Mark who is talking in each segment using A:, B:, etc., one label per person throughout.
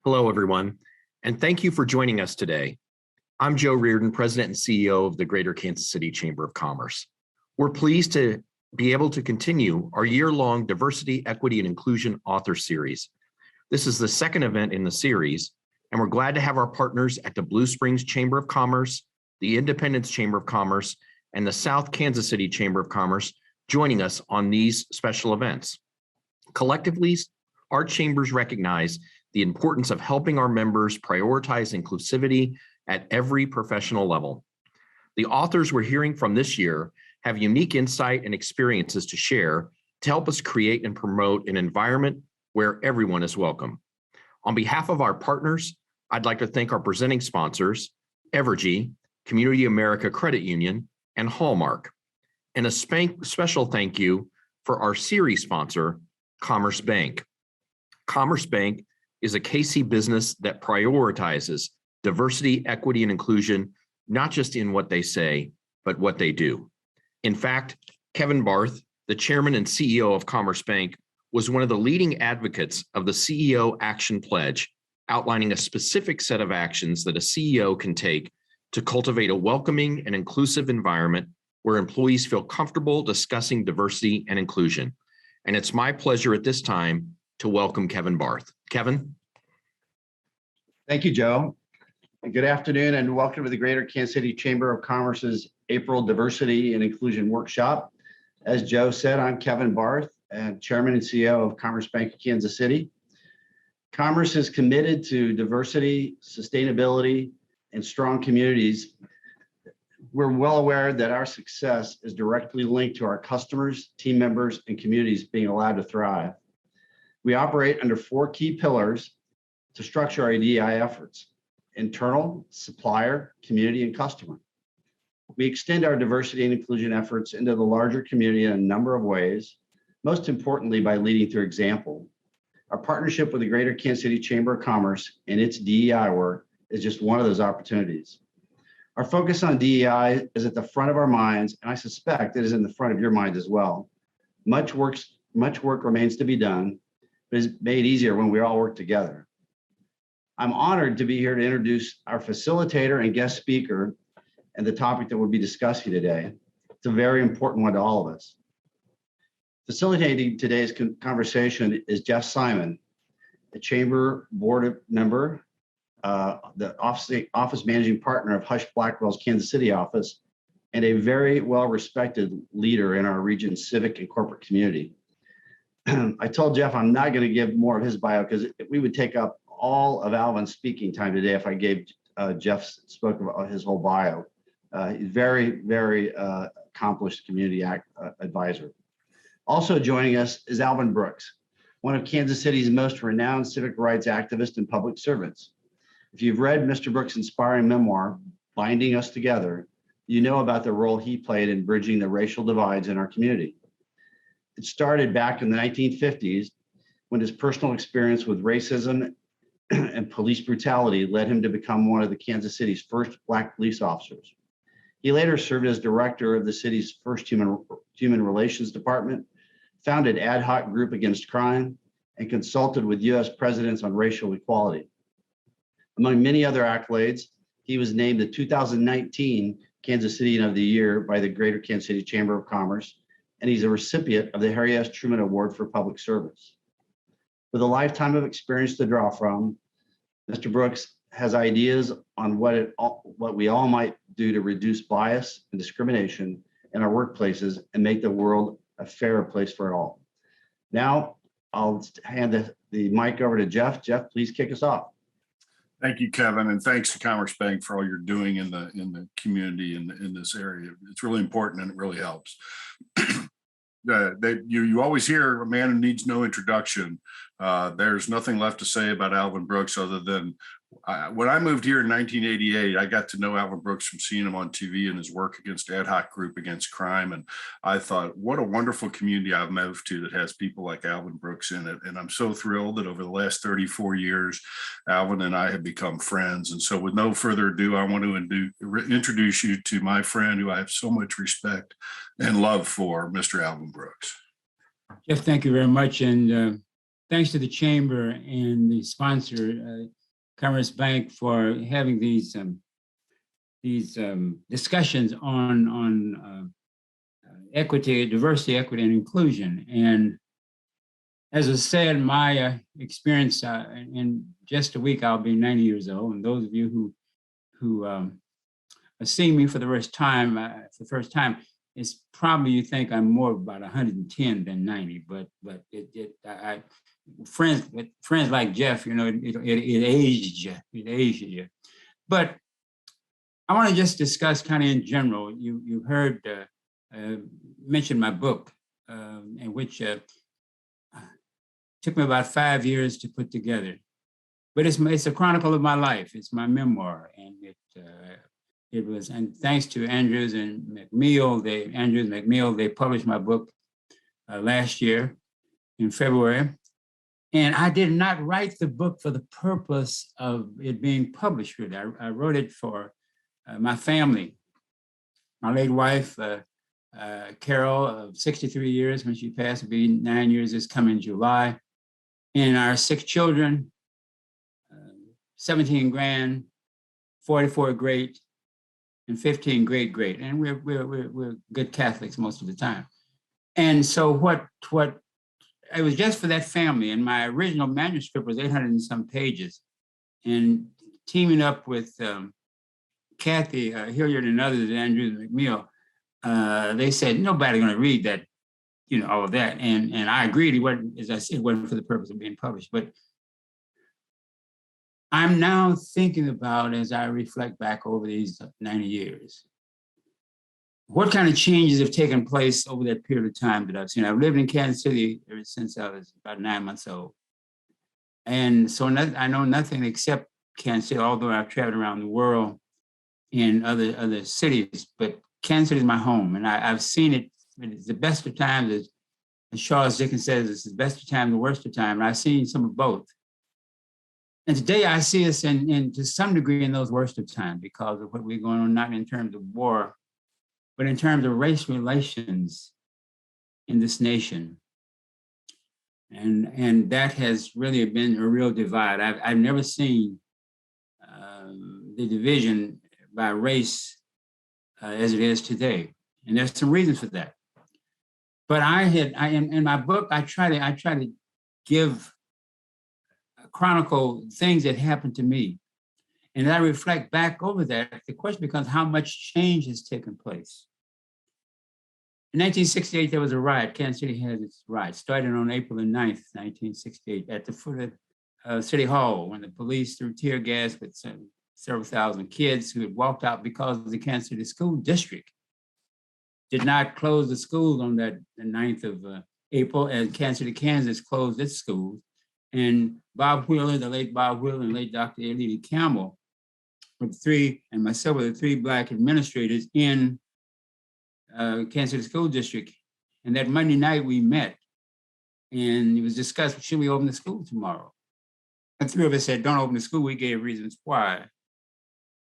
A: Hello, everyone, and thank you for joining us today. I'm Joe Reardon, President and CEO of the Greater Kansas City Chamber of Commerce. We're pleased to be able to continue our year-long Diversity, Equity, and Inclusion Author Series. This is the second event in the series, and we're glad to have our partners at the Blue Springs Chamber of Commerce, the Independence Chamber of Commerce, and the South Kansas City Chamber of Commerce joining us on these special events. Collectively, our chambers recognize the importance of helping our members prioritize inclusivity at every professional level. The authors we're hearing from this year have unique insight and experiences to share to help us create and promote an environment where everyone is welcome. On behalf of our partners, I'd like to thank our presenting sponsors, Evergy, Community America Credit Union, and Hallmark. And a special thank you for our series sponsor, Commerce Bank. Commerce Bank is a KC business that prioritizes diversity, equity, and inclusion, not just in what they say, but what they do. In fact, Kevin Barth, the chairman and CEO of Commerce Bank, was one of the leading advocates of the CEO Action Pledge, outlining a specific set of actions that a CEO can take to cultivate a welcoming and inclusive environment where employees feel comfortable discussing diversity and inclusion. And it's my pleasure at this time to welcome Kevin Barth. Kevin?
B: Thank you, Joe. And good afternoon and welcome to the Greater Kansas City Chamber of Commerce's April Diversity and Inclusion Workshop. As Joe said, I'm Kevin Barth, and Chairman and CEO of Commerce Bank of Kansas City. Commerce is committed to diversity, sustainability, and strong communities. We're well aware that our success is directly linked to our customers, team members, and communities being allowed to thrive. We operate under 4 key pillars to structure our DEI efforts: internal, supplier, community, and customer. We extend our diversity and inclusion efforts into the larger community in a number of ways, most importantly by leading through example. Our partnership with the Greater Kansas City Chamber of Commerce and its DEI work is just one of those opportunities. Our focus on DEI is at the front of our minds, and I suspect it is in the front of your mind as well. Much work remains to be done, but it's made easier when we all work together. I'm honored to be here to introduce our facilitator and guest speaker and the topic that we'll be discussing today. It's a very important one to all of us. Facilitating today's conversation is Jeff Simon, the Chamber Board member, the office managing partner of Husch Blackwell's Kansas City office, and a very well-respected leader in our region's civic and corporate community. I told Jeff I'm not going to give more of his bio because we would take up all of Alvin's speaking time today if I gave Jeff spoke about his whole bio. He's very, very accomplished community advisor. Also joining us is Alvin Brooks, one of Kansas City's most renowned civic rights activists and public servants. If you've read Mr. Brooks' inspiring memoir, Binding Us Together, you know about the role he played in bridging the racial divides in our community. It started back in the 1950s when his personal experience with racism and police brutality led him to become one of the Kansas City's first Black police officers. He later served as director of the city's first human relations department, founded AdHoc Group Against Crime, and consulted with U.S. presidents on racial equality. Among many other accolades, he was named the 2019 Kansas Citian of the Year by the Greater Kansas City Chamber of Commerce, and he's a recipient of the Harry S. Truman Award for Public Service. With a lifetime of experience to draw from, Mr. Brooks has ideas on what we all might do to reduce bias and discrimination in our workplaces and make the world a fairer place for all. Now, I'll hand the mic over to Jeff. Jeff, please kick us off.
C: Thank you, Kevin, and thanks to Commerce Bank for all you're doing in the community in this area. It's really important and it really helps. You always hear a man who needs no introduction. There's nothing left to say about Alvin Brooks other than when I moved here in 1988, I got to know Alvin Brooks from seeing him on TV and his work against AdHoc Group Against Crime. And I thought, what a wonderful community I've moved to that has people like Alvin Brooks in it. And I'm so thrilled that over the last 34 years, Alvin and I have become friends. And so with no further ado, I want to introduce you to my friend who I have so much respect and love for, Mr. Alvin Brooks.
D: Jeff, thank you very much. And thanks to the chamber and the sponsor, Commerce Bank, for having these discussions on equity, diversity, equity, and inclusion. And as I said, my experience in just a week, I'll be 90 years old. And those of you who are seeing me for the first time, it's probably you think I'm more about 110 than 90. But friends like Jeff, you know, it ages you. But I want to just discuss kind of in general. You heard mention my book, in which took me about 5 years to put together, but it's a chronicle of my life. It's my memoir, and it was. And thanks to Andrews and McMill, they published my book last year in February. And I did not write the book for the purpose of it being published. Really, I wrote it for my family, my late wife, Carol, of 63 years when she passed, will be 9 years this coming July. And our 6 children, 17 grand, 44 great, and 15 great. And we're good Catholics most of the time. And so what it was just for that family. And my original manuscript was 800 and some pages. And teaming up with Kathy Hilliard and others, Andrews and McMill, they said, nobody's going to read that, you know, all of that. And I agreed. It wasn't, as I said, it wasn't for the purpose of being published. But I'm now thinking about, as I reflect back over these 90 years, what kind of changes have taken place over that period of time that I've seen. I've lived in Kansas City ever since I was about 9 months old. And so I know nothing except Kansas City, although I've traveled around the world in other cities, but Kansas City is my home. And I've seen it. It's the best of times, as Charles Dickens says, it's the best of time, the worst of time. And I've seen some of both. And today I see us in to some degree in those worst of times because of what we're going on, not in terms of war, but in terms of race relations in this nation. And that has really been a real divide. I've never seen the division by race as it is today. And there's some reasons for that. But in my book, I try to chronicle things that happened to me. And as I reflect back over that, the question becomes how much change has taken place. In 1968, there was a riot. Kansas City had its riot, started on April the 9th, 1968, at the foot of City Hall, when the police threw tear gas with several thousand kids who had walked out because the Kansas City School District did not close the schools on the 9th of April, and Kansas City, Kansas closed its schools. And Bob Wheeler, the late Bob Wheeler, and late Dr. Ellie Campbell, and myself were the 3 Black administrators in Kansas City School District. And that Monday night we met, and it was discussed, should we open the school tomorrow? And 3 of us said, don't open the school. We gave reasons why.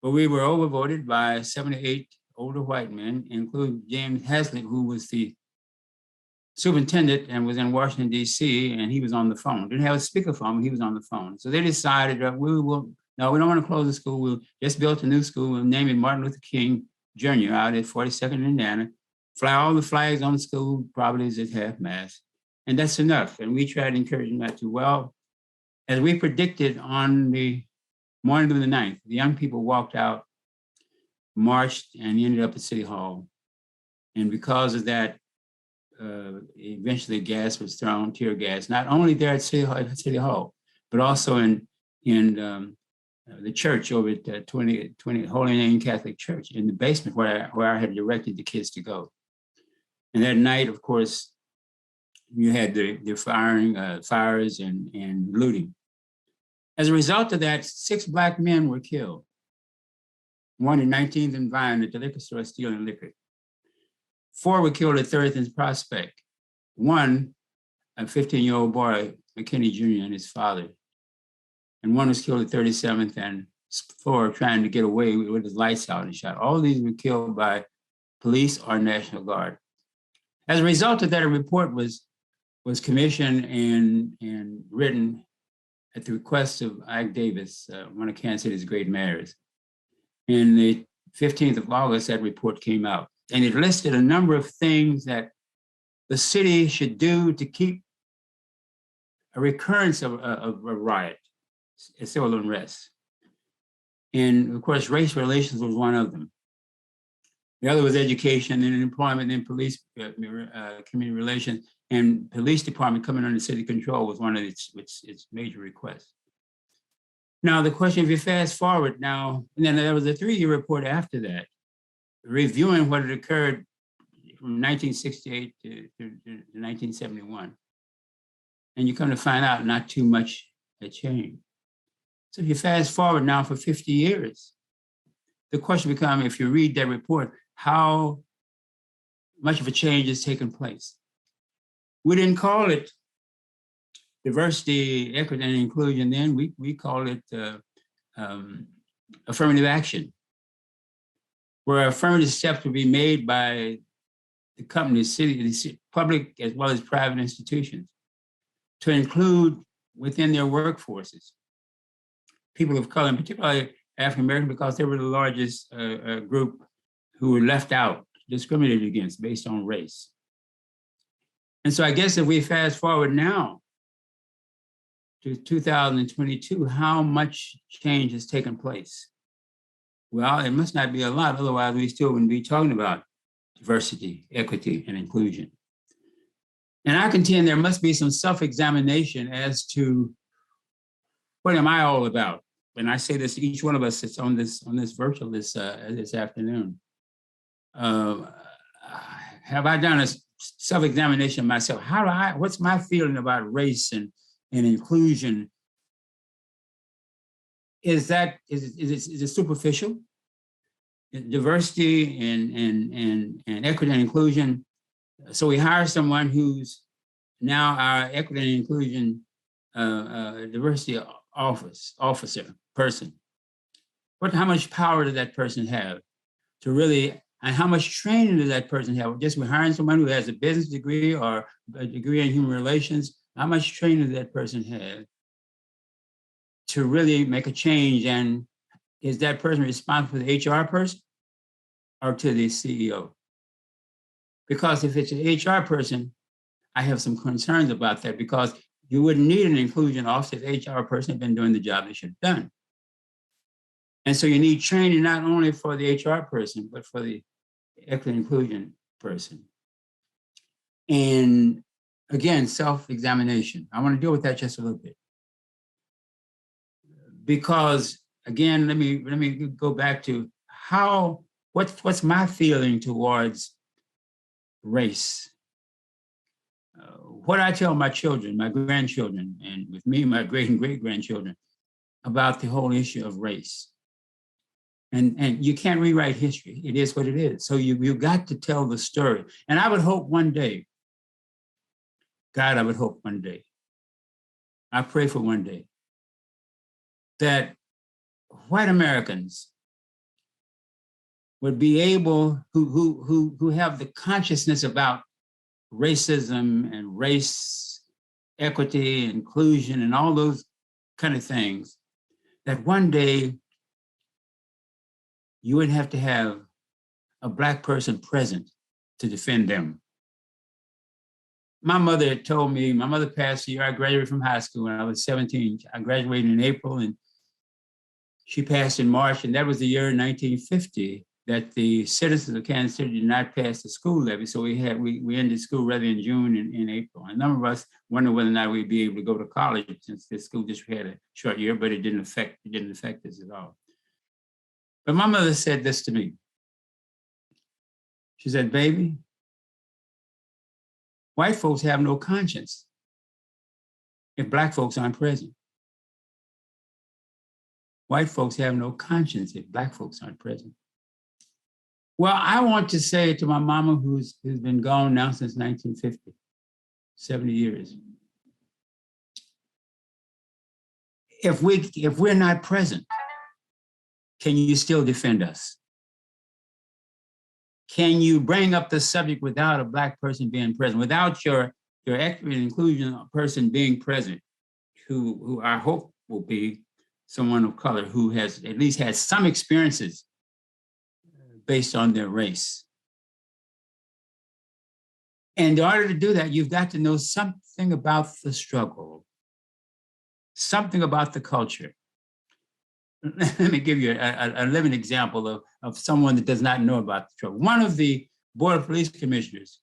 D: But we were overvoted by 7 to 8 older white men, including James Haslett, who was the superintendent and was in Washington, D.C., and he was on the phone. Didn't have a speakerphone, but he was on the phone. So they decided that we don't want to close the school. We'll just build a new school. We'll name it Martin Luther King Jr. out at 42nd and Indiana. Fly all the flags on the school properties at half-mast. And that's enough. And we tried to encourage them not to. Well, as we predicted on the morning of the 9th, the young people walked out, marched, and ended up at City Hall. And because of that, eventually gas was thrown, tear gas, not only there at City Hall, but also in the church over at 20 Holy Name Catholic Church in the basement where I had directed the kids to go. And that night, of course, you had the fires and looting. As a result of that, 6 Black men were killed. One at 19th and Vine at the liquor store stealing liquor. 4 were killed at 30th and Prospect. 1, a 15-year-old boy, McKinney Jr. and his father. And 1 was killed at 37th and 4 trying to get away with his lights out and shot. All of these were killed by police or National Guard. As a result of that, a report was was commissioned and written at the request of Ike Davis, one of Kansas City's great mayors. And the 15th of August, that report came out. And it listed a number of things that the city should do to keep a recurrence of a riot, a civil unrest. And of course, race relations was one of them. The other was education and employment and police, community relations, and police department coming under city control was one of its major requests. Now, the question, if you fast forward now, and then there was a 3-year report after that, reviewing what had occurred from 1968 to 1971. And you come to find out not too much had changed. So if you fast forward now for 50 years, the question becomes, if you read that report, how much of a change has taken place? We didn't call it diversity, equity, and inclusion then. We call it affirmative action, where affirmative steps will be made by the company, the public, as well as private institutions, to include within their workforces people of color, and particularly African American, because they were the largest group who were left out, discriminated against based on race. And so I guess if we fast forward now to 2022, how much change has taken place? Well, it must not be a lot, otherwise we still wouldn't be talking about diversity, equity, and inclusion. And I contend there must be some self-examination as to what am I all about? And I say this to each one of us that's on this virtual this afternoon. Have I done a self-examination myself? What's my feeling about race and inclusion? Is it superficial? Diversity and equity and inclusion. So we hire someone who's now our equity and inclusion diversity officer person. How much power does that person have to really, and how much training does that person have? Just we're hiring someone who has a business degree or a degree in human relations. How much training does that person have to really make a change? And is that person responsible to the HR person or to the CEO? Because if it's an HR person, I have some concerns about that, because you wouldn't need an inclusion officer if the HR person had been doing the job they should have done. And so you need training not only for the HR person, but for the equity inclusion person. And again, self-examination. I want to deal with that just a little bit. Because again, let me go back to what's my feeling towards race? What I tell my children, my grandchildren, and with me, my great and great grandchildren, about the whole issue of race. And you can't rewrite history. It is what it is. So you got to tell the story. And I would hope one day, God, I would hope one day, I pray for one day, that white Americans would be able, who have the consciousness about racism and race, equity, inclusion, and all those kind of things, that one day you wouldn't have to have a Black person present to defend them. My mother had told me, my mother passed the year I graduated from high school when I was 17. I graduated in April and she passed in March, and that was the year 1950 that the citizens of Kansas City did not pass the school levy. So we ended school rather in June and in April. And a number of us wondered whether or not we'd be able to go to college since the school district had a short year, but it didn't affect us at all. But my mother said this to me. She said, baby, white folks have no conscience if Black folks aren't present. White folks have no conscience if Black folks aren't present. Well, I want to say to my mama, who's been gone now since 1950, 70 years. If we're not present, can you still defend us? Can you bring up the subject without a Black person being present, without your your equity and inclusion person being present, who I hope will be someone of color who has at least had some experiences based on their race. And in order to do that, you've got to know something about the struggle, something about the culture. Let me give you a living example of someone that does not know about the struggle. One of the Board of Police Commissioners,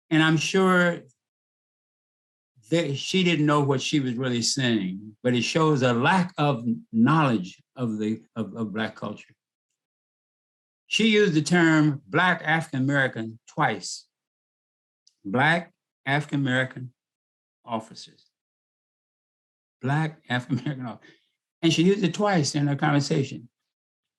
D: and I'm sure that she didn't know what she was really saying, but it shows a lack of knowledge of Black culture. She used the term Black African-American twice. Black African-American officers. Black African-American officers. And she used it twice in her conversation.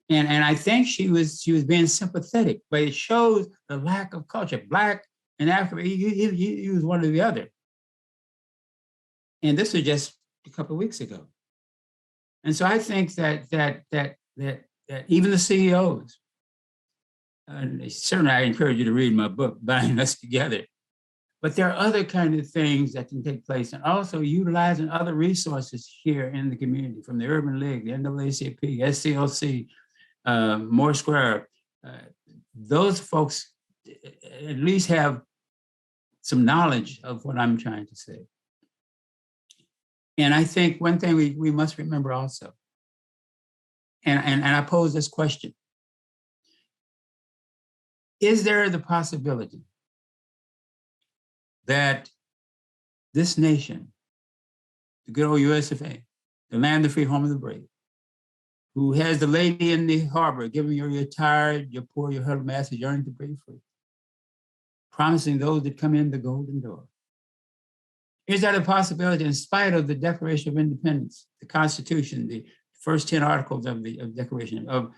D: And I think she was being sympathetic, but it shows the lack of culture. Black and African, you use one or the other. And this was just a couple of weeks ago. And so I think that even the CEOs, certainly I encourage you to read my book, Binding Us Together, but there are other kind of things that can take place, and also utilizing other resources here in the community, from the Urban League, the NAACP, SCLC, Moore Square. Those folks at least have some knowledge of what I'm trying to say. And I think one thing we must remember also, and I pose this question: is there the possibility that this nation, the good old US of A, the land of the free, home of the brave, who has the lady in the harbor giving you you're tired, you're poor, you're hurt, master, yearning to breathe free, promising those that come in the golden door? Is that a possibility, in spite of the Declaration of Independence, the Constitution, the first 10 articles of the Declaration, of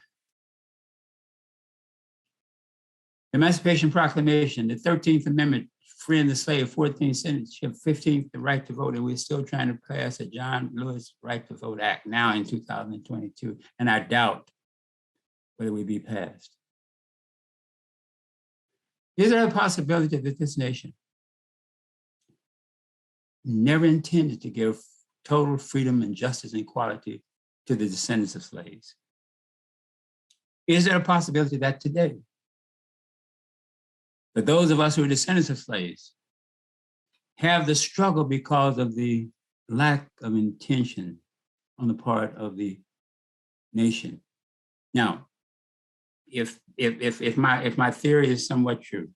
D: Emancipation Proclamation, the 13th Amendment, freeing the slave, 14th citizenship, 15th, the right to vote, and we're still trying to pass a John Lewis Right to Vote Act now in 2022, and I doubt whether we be passed. Is there a possibility that this nation never intended to give total freedom and justice and equality to the descendants of slaves? Is there a possibility that today, that those of us who are descendants of slaves have the struggle because of the lack of intention on the part of the nation? Now, if my theory is somewhat true,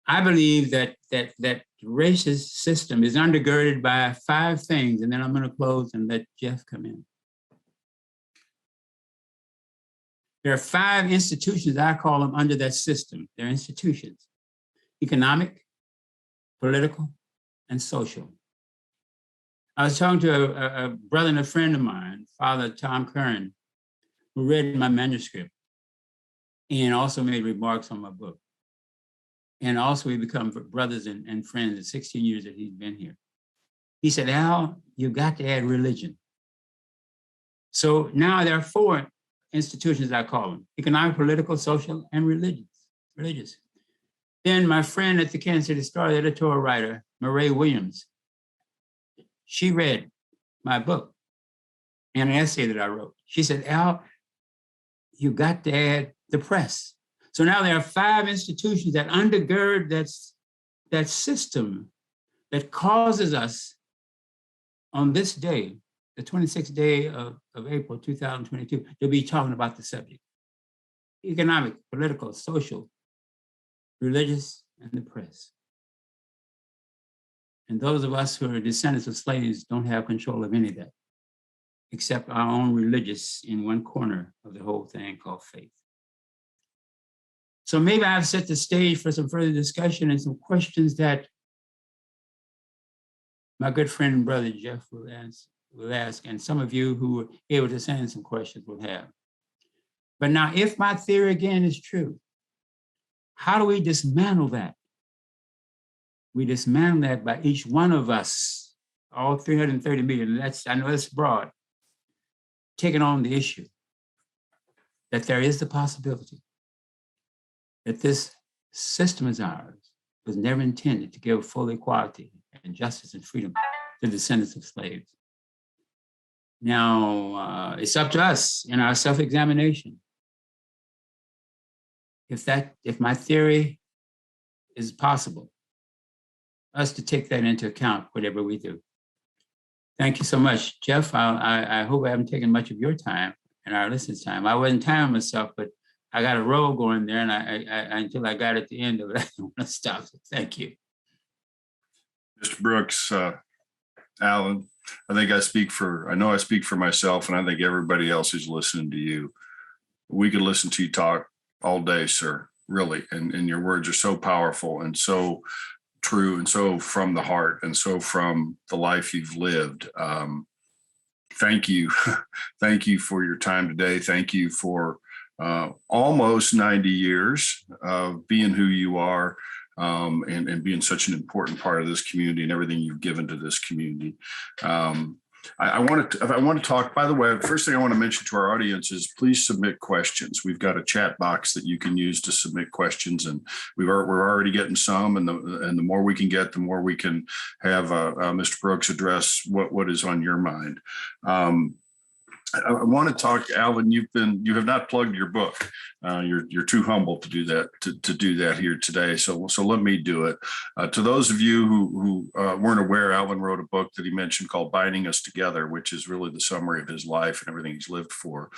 D: I believe that the racist system is undergirded by 5 things, and then I'm going to close and let Jeff come in. There are 5 institutions, I call them, under that system. They're institutions: economic, political, and social. I was talking to a brother and a friend of mine, Father Tom Curran, who read my manuscript and also made remarks on my book. And also we become brothers and friends in 16 years that he's been here. He said, Al, you've got to add religion. So now there are 4 institutions, I call them: economic, political, social, and religious. Then my friend at the Kansas City Star, the editorial writer, Murray Williams, she read my book and an essay that I wrote. She said, Al, you got to add the press. So now there are 5 institutions that undergird that system that causes us on this day, the 26th day of April 2022, to be talking about the subject: economic, political, social, religious, and the press. And those of us who are descendants of slaves don't have control of any of that, except our own religious in one corner of the whole thing called faith. So maybe I've set the stage for some further discussion and some questions that my good friend and brother Jeff will ask, and some of you who were able to send some questions will have. But now, if my theory again is true, how do we dismantle that? We dismantle that by each one of us, all 330 million, I know that's broad, taking on the issue that there is the possibility that this system is ours, was never intended to give full equality and justice and freedom to the descendants of slaves. Now, it's up to us in our self-examination. If my theory is possible, us to take that into account, whatever we do. Thank you so much, Jeff. I hope I haven't taken much of your time and our listeners' time. I wasn't timing myself, but I got a roll going there, and I until I got at the end of it, I don't want to stop. So thank you.
C: Mr. Brooks, Alan, I know I speak for myself, and I think everybody else who's listening to you. We could listen to you talk all day, sir, really. And your words are so powerful and so true and so from the heart and so from the life you've lived. Thank you. Thank you for your time today. Thank you for almost 90 years of being who you are, and being such an important part of this community and everything you've given to this community. I want to talk, by the way, first thing I want to mention to our audience is please submit questions. We've got a chat box that you can use to submit questions, and we're already getting some, and the more we can get, the more we can have Mr. Brooks address what is on your mind. I want to talk, Alvin. You have not plugged your book. You're too humble to do that. To do that here today. So let me do it. To those of you who weren't aware, Alvin wrote a book that he mentioned called "Binding Us Together," which is really the summary of his life and everything he's lived for.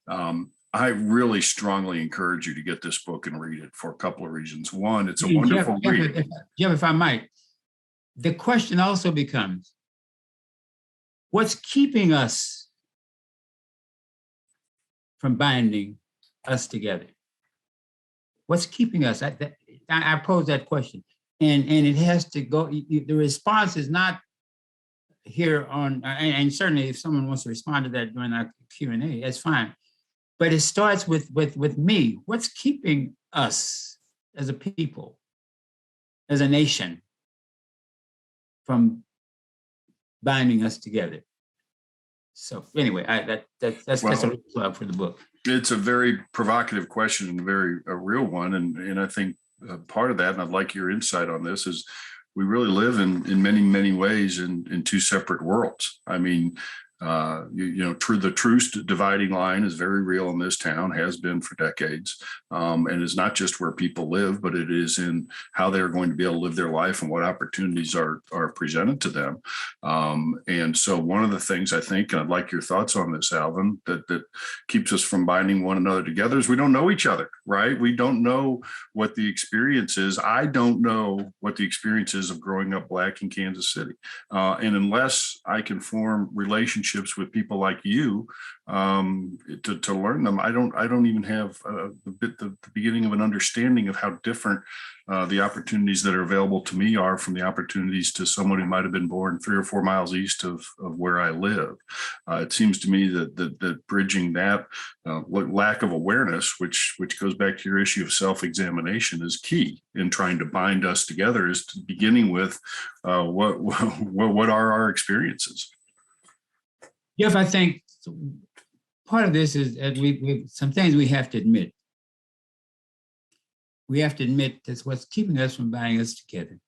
C: I really strongly encourage you to get this book and read it for a couple of reasons. One, it's a wonderful read.
D: Jeff, if I might, the question also becomes, what's keeping us from binding us together? What's keeping us? I pose that question, and it has to go. The response is not here on, and certainly if someone wants to respond to that during our Q&A, that's fine. But it starts with me. What's keeping us as a people, as a nation, from binding us together? So anyway, that's a little plug for the book.
C: It's a very provocative question and a real one. And I think part of that, and I'd like your insight on this, is we really live in many, many ways in two separate worlds. I mean, the true dividing line is very real in this town, has been for decades, and is not just where people live, but it is in how they're going to be able to live their life and what opportunities are presented to them. And so one of the things I think, and I'd like your thoughts on this, Alvin, that keeps us from binding one another together is we don't know each other, right? We don't know what the experience is. I don't know what the experience is of growing up Black in Kansas City. And unless I can form relationships with people like you to learn them, I don't even have the beginning of an understanding of how different the opportunities that are available to me are from the opportunities to someone who might have been born 3 or 4 miles east of where I live. It seems to me that bridging that lack of awareness, which goes back to your issue of self-examination, is key in trying to bind us together, is beginning with what are our experiences.
D: Jeff, I think part of this is that we some things we have to admit. We have to admit that what's keeping us from binding us together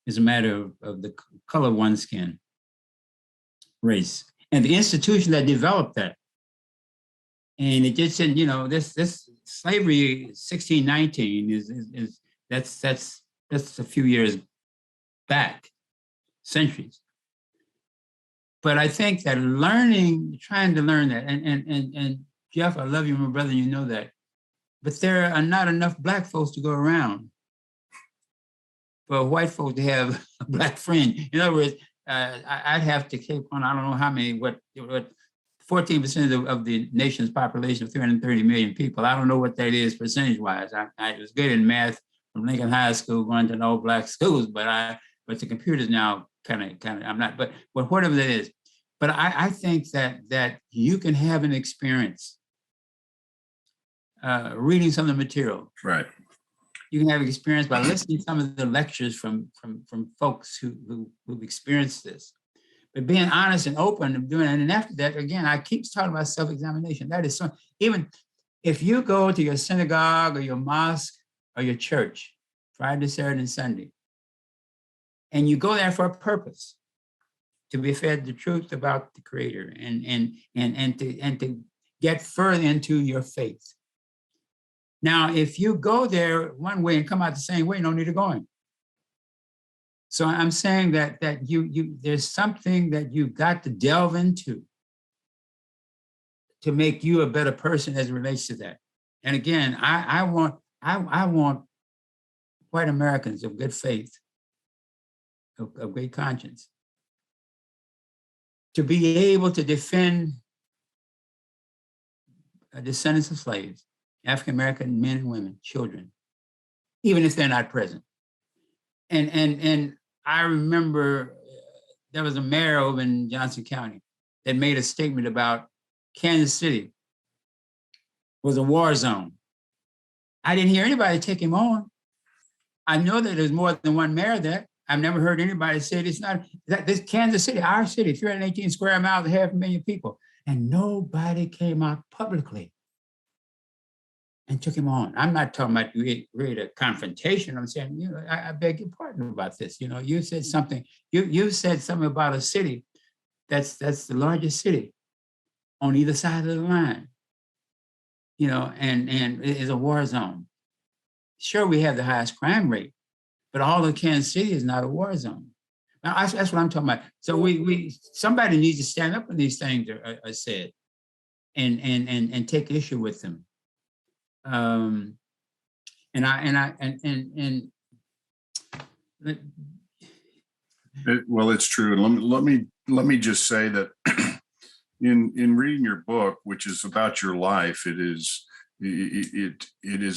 D: is a matter of the color of one's skin, race, and the institution that developed that. And it just said, this slavery 1619 is that's a few years back, centuries. But I think that trying to learn that, and Jeff, I love you, my brother, you know that. But there are not enough Black folks to go around for white folks to have a Black friend. In other words, I'd have to keep on, I don't know how many, what 14% of the nation's population of 330 million people. I don't know what that is percentage-wise. I was good in math from Lincoln High School, going to all Black schools, but the computers now kind of, I'm not, but whatever that is. But I think that you can have an experience reading some of the material.
C: Right.
D: You can have experience by listening to some of the lectures from folks who've experienced this. But being honest and open and doing it. And after that, again, I keep talking about self-examination. That is so, even if you go to your synagogue or your mosque or your church Friday, Saturday, and Sunday. And you go there for a purpose, to be fed the truth about the Creator and to get further into your faith. Now, if you go there one way and come out the same way, no need of going. So I'm saying that there's something that you've got to delve into to make you a better person as it relates to that. And again, I want white Americans of good faith, of great conscience, to be able to defend descendants of slaves, African-American men and women, children, even if they're not present. And I remember there was a mayor over in Johnson County that made a statement about Kansas City was a war zone. I didn't hear anybody take him on. I know that there's more than one mayor there. I've never heard anybody say it's not, this Kansas City, our city, 318 square miles, 500,000 people. And nobody came out publicly and took him on. I'm not talking about create a confrontation. I'm saying, I beg your pardon about this. You said something, you said something about a city that's the largest city on either side of the line, and it is a war zone. Sure, we have the highest crime rate, but all of Kansas City is not a war zone. Now, that's what I'm talking about. So somebody needs to stand up when these things are said and take issue with them.
C: Well, it's true. And let me just say that in reading your book, which is about your life, it is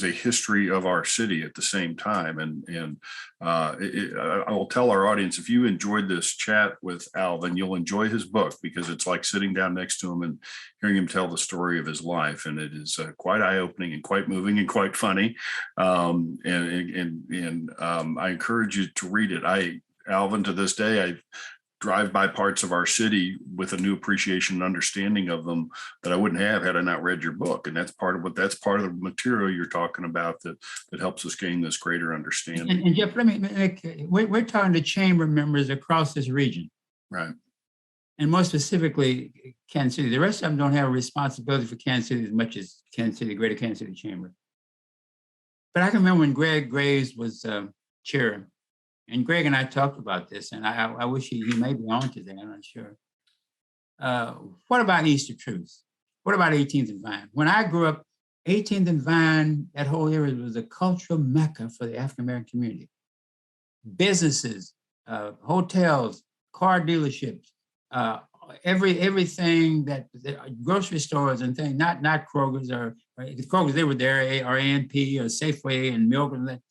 C: a history of our city at the same time. And I will tell our audience, if you enjoyed this chat with Alvin, you'll enjoy his book, because it's like sitting down next to him and hearing him tell the story of his life. And it is quite eye-opening and quite moving and quite funny. And I encourage you to read it. Alvin, to this day, I drive by parts of our city with a new appreciation and understanding of them that I wouldn't have had I not read your book. And that's part of the material you're talking about that helps us gain this greater understanding.
D: And Jeff, we're talking to chamber members across this region.
C: Right.
D: And more specifically, Kansas City. The rest of them don't have a responsibility for Kansas City as much as Kansas City, Greater Kansas City Chamber. But I can remember when Greg Graves was chair. And Greg and I talked about this, and I wish he may be on today, I'm not sure. What about Easter Truth? What about 18th and Vine? When I grew up, 18th and Vine, that whole area was a cultural mecca for the African-American community. Businesses, hotels, car dealerships, everything that grocery stores and things, not Kroger's or Kroger's, they were there, or A&P or Safeway and Milgram.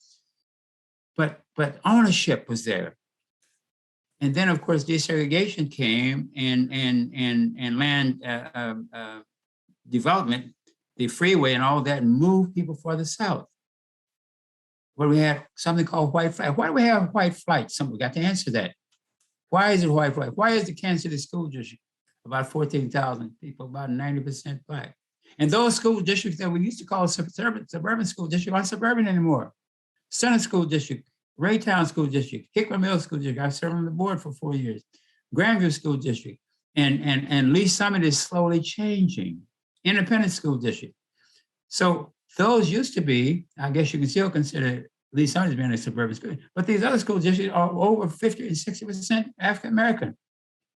D: But ownership was there. And then, of course, desegregation came and land development, the freeway and all that, moved people further south. Where we had something called white flight. Why do we have white flight? Somebody got to answer that. Why is it white flight? Why is the Kansas City school district about 14,000 people, about 90% Black? And those school districts that we used to call suburban school districts aren't suburban anymore. Center School District, Raytown School District, Hickman Mill School District. I served on the board for 4 years. Grandview School District, and Lee Summit is slowly changing. Independent School District. So those used to be, I guess you can still consider Lee Summit as being a suburban school, but these other school districts are over 50 and 60% African American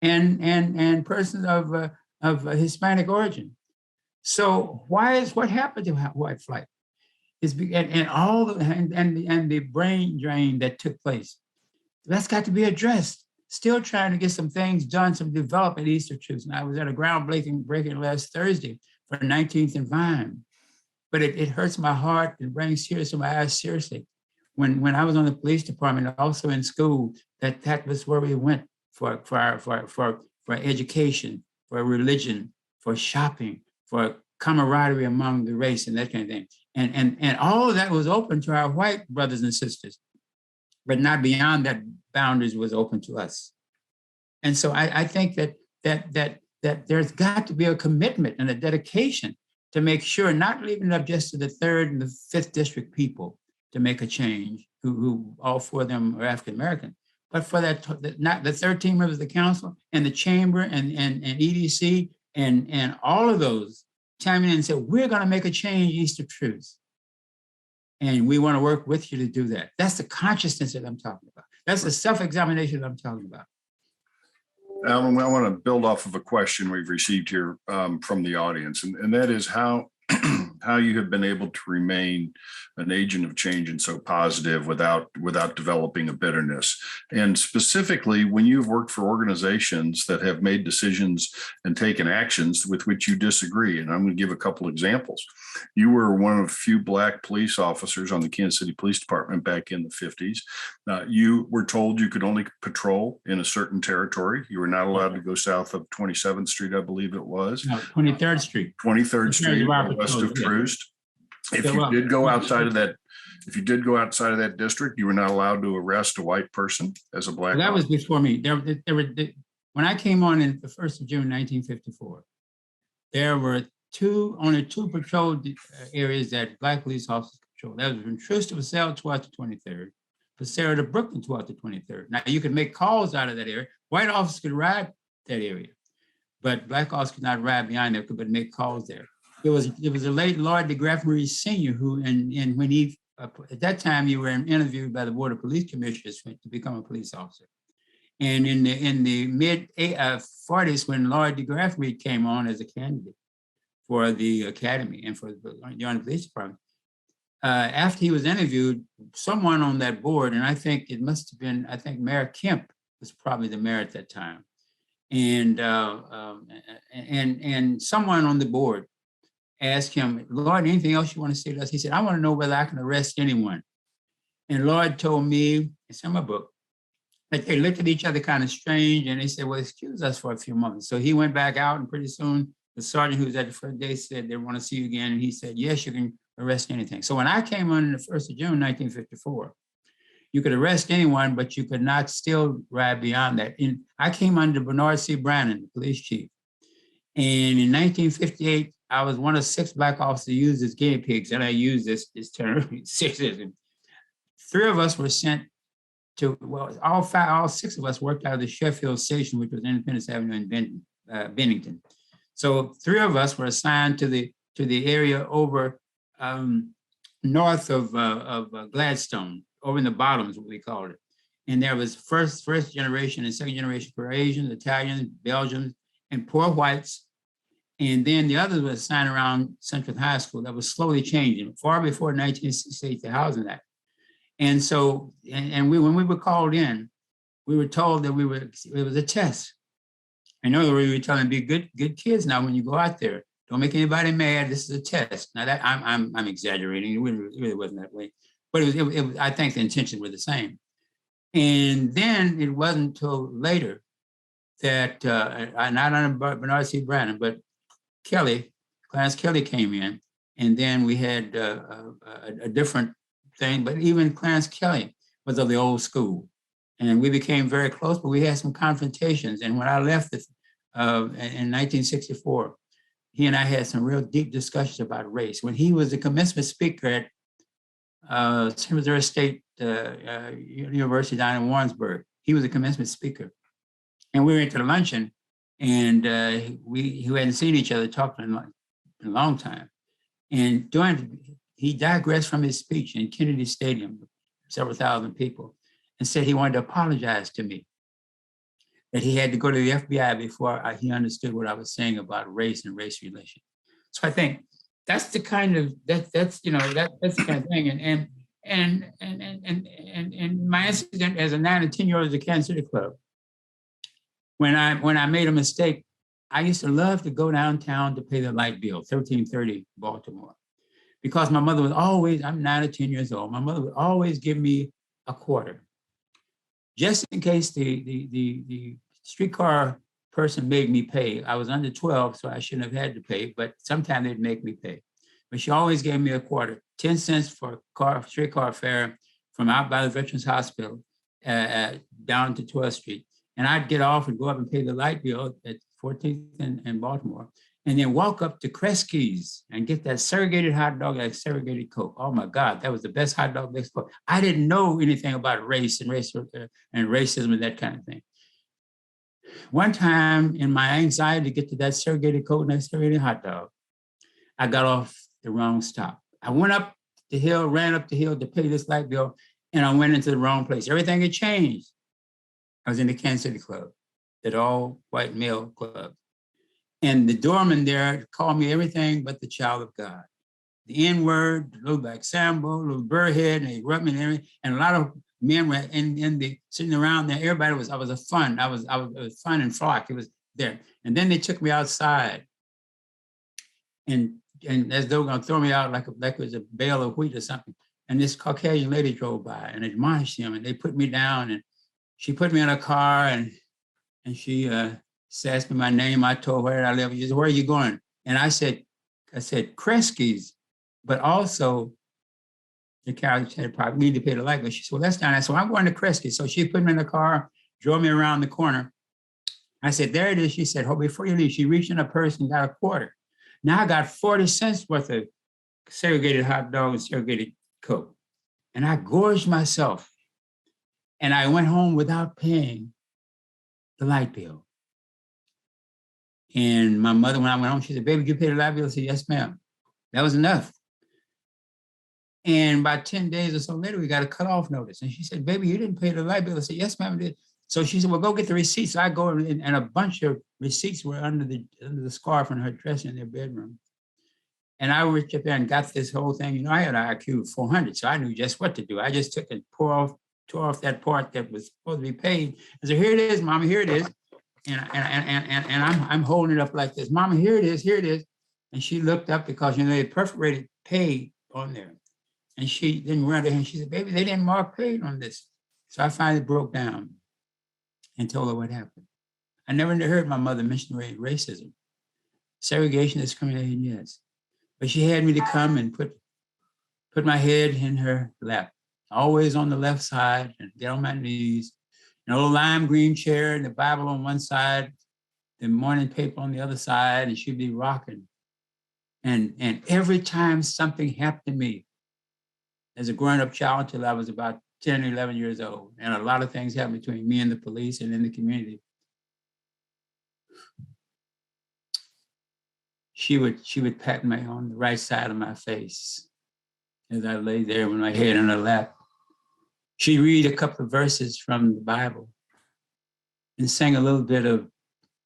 D: and persons of Hispanic origin. So what happened to white flight? And the brain drain that took place, that's got to be addressed. Still trying to get some things done, some development Easter Truths. And I was at a groundbreaking last Thursday for 19th and Vine, but it hurts my heart and brings tears to my eyes seriously. When I was on the police department, also in school, that was where we went for education, for religion, for shopping, for camaraderie among the race and that kind of thing. And all of that was open to our white brothers and sisters, but not beyond that boundaries was open to us. And so I think that there's got to be a commitment and a dedication to make sure, not leaving it up just to the 3rd and the 5th district people to make a change. who all four of them are African American. But for not the 13 members of the council and the chamber and EDC and all of those chiming in and said, we're going to make a change east of truth. And we want to work with you to do that. That's the consciousness that I'm talking about. That's the self-examination that I'm talking about.
C: Alvin, I want to build off of a question we've received here from the audience, and that is how you have been able to remain an agent of change and so positive without developing a bitterness. And specifically, when you've worked for organizations that have made decisions and taken actions with which you disagree. And I'm going to give a couple examples. You were one of few Black police officers on the Kansas City Police Department back in the 50s. You were told you could only patrol in a certain territory. You were not allowed to go south of 27th Street, I believe it was.
D: No, 23rd Street.
C: 23rd Street, west of Troost. If you did go outside of that district, you were not allowed to arrest a white person as a Black.
D: That was before me. When I came on in the 1st of June, 1954, there were only two patrol areas that Black police officers controlled. That was from Troost to Vasell towards the 23rd, Passera to Brooklyn towards the 23rd. Now you could make calls out of that area. White officers could ride that area, but Black officers could not ride behind there, but make calls there. It was a late Lord DeGraff Marie Sr. who, and when he, at that time, you were interviewed by the Board of Police Commissioners to become a police officer. And in the mid 40s, when Lord DeGraff Marie came on as a candidate for the academy and for the Army Police Department, after he was interviewed, someone on that board, and I think it must have been, Mayor Kemp was probably the mayor at that time, and someone on the board asked him, Lord, anything else you want to say to us? He said, I want to know whether I can arrest anyone. And Lord told me, it's in my book, that they looked at each other kind of strange, and they said, well, excuse us for a few moments. So he went back out, and pretty soon the sergeant who was at the front day said, they want to see you again. And he said, yes, you can arrest anything. So when I came on the 1st of June, 1954, you could arrest anyone, but you could not still ride beyond that. I came under Bernard C. Brannon, the police chief. And in 1958, I was one of 6 Black officers used as guinea pigs, and I used this term. 6 of them. 3 of us were sent to, well, all 6 of us worked out of the Sheffield Station, which was Independence Avenue in Bennington. So 3 of us were assigned to the area over north of Gladstone, over in the bottoms, what we called it. And there was first generation and second generation for Asians, Italians, Belgians, and poor whites. And then the others were assigned around Central High School. That was slowly changing, far before 1968, the Housing Act. And so, when we were called in, we were told that it was a test. In other words, we were telling them, be good kids now when you go out there. Don't make anybody mad. This is a test. Now that I'm exaggerating. It really wasn't that way. But I think the intentions were the same. And then it wasn't until later that, not under Bernard C. Brannon, but Clarence Kelly came in, and then we had a different thing, but even Clarence Kelly was of the old school. And we became very close, but we had some confrontations. And when I left in 1964, he and I had some real deep discussions about race. When he was the commencement speaker at St. Missouri State University down in Warrensburg, he was a commencement speaker. And we went to the luncheon, and we hadn't seen each other talking in a long time. And he digressed from his speech in Kennedy Stadium, several thousand people, and said he wanted to apologize to me, that he had to go to the FBI before he understood what I was saying about race and race relations. So I think that's the kind of that's the kind of thing. And my incident as a 9 and 10-year-old at the Kansas City Club, when I made a mistake, I used to love to go downtown to pay the light bill, 1330 Baltimore, because my mother was always, I'm 9 or 10 years old, my mother would always give me a quarter, just in case the streetcar person made me pay. I was under 12, so I shouldn't have had to pay, but sometimes they'd make me pay. But she always gave me a quarter, 10 cents for streetcar fare from out by the Veterans Hospital down to 12th Street. And I'd get off and go up and pay the light bill at 14th and Baltimore. and then walk up to Kresge's and get that segregated hot dog, that segregated Coke. Oh my God, that was the best hot dog next door. I didn't know anything about race and racism and that kind of thing. One time in my anxiety to get to that segregated Coke and that segregated hot dog, I got off the wrong stop. I went up the hill, ran up the hill to pay this light bill, and I went into the wrong place. Everything had changed. I was in the Kansas City club, that all white male club. And the doorman there called me everything but the child of God. The N-word, little black Sambo, little Burrhead, and they rubbed me and everything. And a lot of men were in the sitting around there. Everybody was, I was fun and flock. It was there. And then they took me outside. And as though going to throw me out like it was a bale of wheat or something. And this Caucasian lady drove by and admonished him, and they put me down, and she put me in a car, and she asked me my name. I told her I live. She said, "Where are you going?" And I said Kresge's, but also the cow said probably need to pay the light bill. She said, "Well, that's down there." So I'm going to Kresge's. So she put me in the car, drove me around the corner. I said, "There it is." She said, "Oh, before you leave," she reached in her purse and got a quarter. Now I got 40 cents worth of segregated hot dog and segregated Coke. And I gorged myself. And I went home without paying the light bill. And my mother, when I went home, she said, "Baby, you paid the light bill?" I said, "Yes, ma'am." That was enough. And about 10 days or so later, we got a cutoff notice. And she said, "Baby, you didn't pay the light bill." I said, "Yes, ma'am, I did." So she said, "Well, go get the receipts." So I go and a bunch of receipts were under the scarf on her dresser in their bedroom. And I reached up there and got this whole thing. You know, I had an IQ of 400, so I knew just what to do. I just took and tore off that part that was supposed to be paid. I said, "Here it is, Mama, here it is." And I'm holding it up like this. "Mama, here it is, here it is." And she looked up because, you know, they perforated paid on there. And she didn't run to her and she said, "Baby, they didn't mark paid on this." So I finally broke down and told her what happened. I never heard my mother mention racism. Segregation, discrimination, yes. But she had me to come and put my head in her lap, always on the left side, and get on my knees. An old lime green chair and the Bible on one side, the morning paper on the other side, and she'd be rocking. And every time something happened to me as a growing-up child until I was about 10 or 11 years old, and a lot of things happened between me and the police and in the community, she would pat me on the right side of my face as I lay there with my head in her lap. She'd read a couple of verses from the Bible and sing a little bit of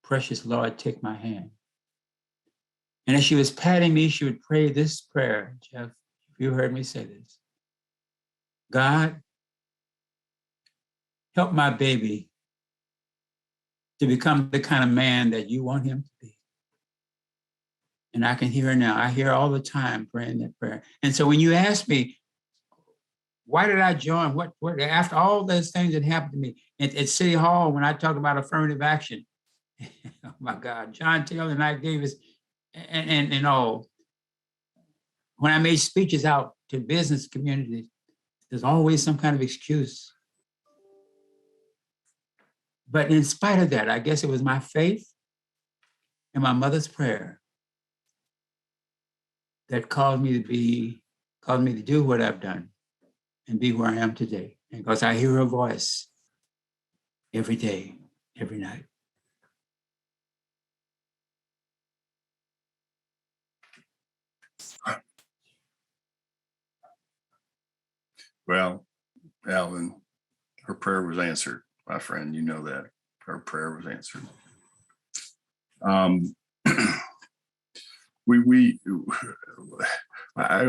D: "Precious Lord, Take My Hand." And as she was patting me, she would pray this prayer. Jeff, if you heard me say this: "God, help my baby to become the kind of man that you want him to be." And I can hear her now. I hear her all the time praying that prayer. And so when you ask me, why did I join? What after all those things that happened to me at City Hall when I talked about affirmative action? Oh my God, John Taylor and Ike Davis and all. When I made speeches out to business communities, there's always some kind of excuse. But in spite of that, I guess it was my faith and my mother's prayer that caused me to do what I've done and be where I am today. And because I hear her voice every day, every night.
C: Well, Alvin, her prayer was answered, my friend. You know that. Her prayer was answered. I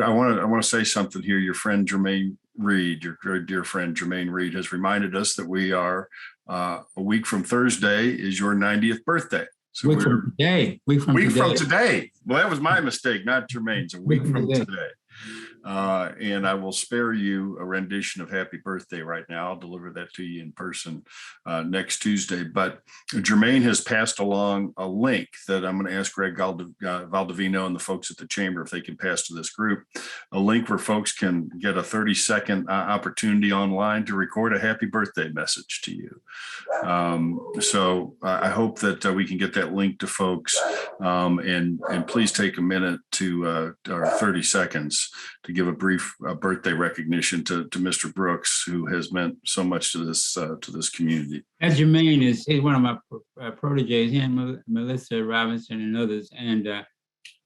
C: want to say something here. Your friend Jermaine Reed, your very dear friend Jermaine Reed, has reminded us that we are a week from Thursday is your 90th birthday. So
D: Week from today.
C: Week from today. Well, that was my mistake, not Jermaine's. A week from today. And I will spare you a rendition of Happy Birthday right now. I'll deliver that to you in person next Tuesday. But Jermaine has passed along a link that I'm going to ask Greg Valdivino and the folks at the Chamber if they can pass to this group, a link where folks can get a 30-second opportunity online to record a happy birthday message to you. So I hope that we can get that link to folks, and please take a minute to or 30 seconds to give a brief birthday recognition to Mr. Brooks, who has meant so much to this community.
D: As Jermaine is, he's one of my proteges, he and Melissa Robinson and others, and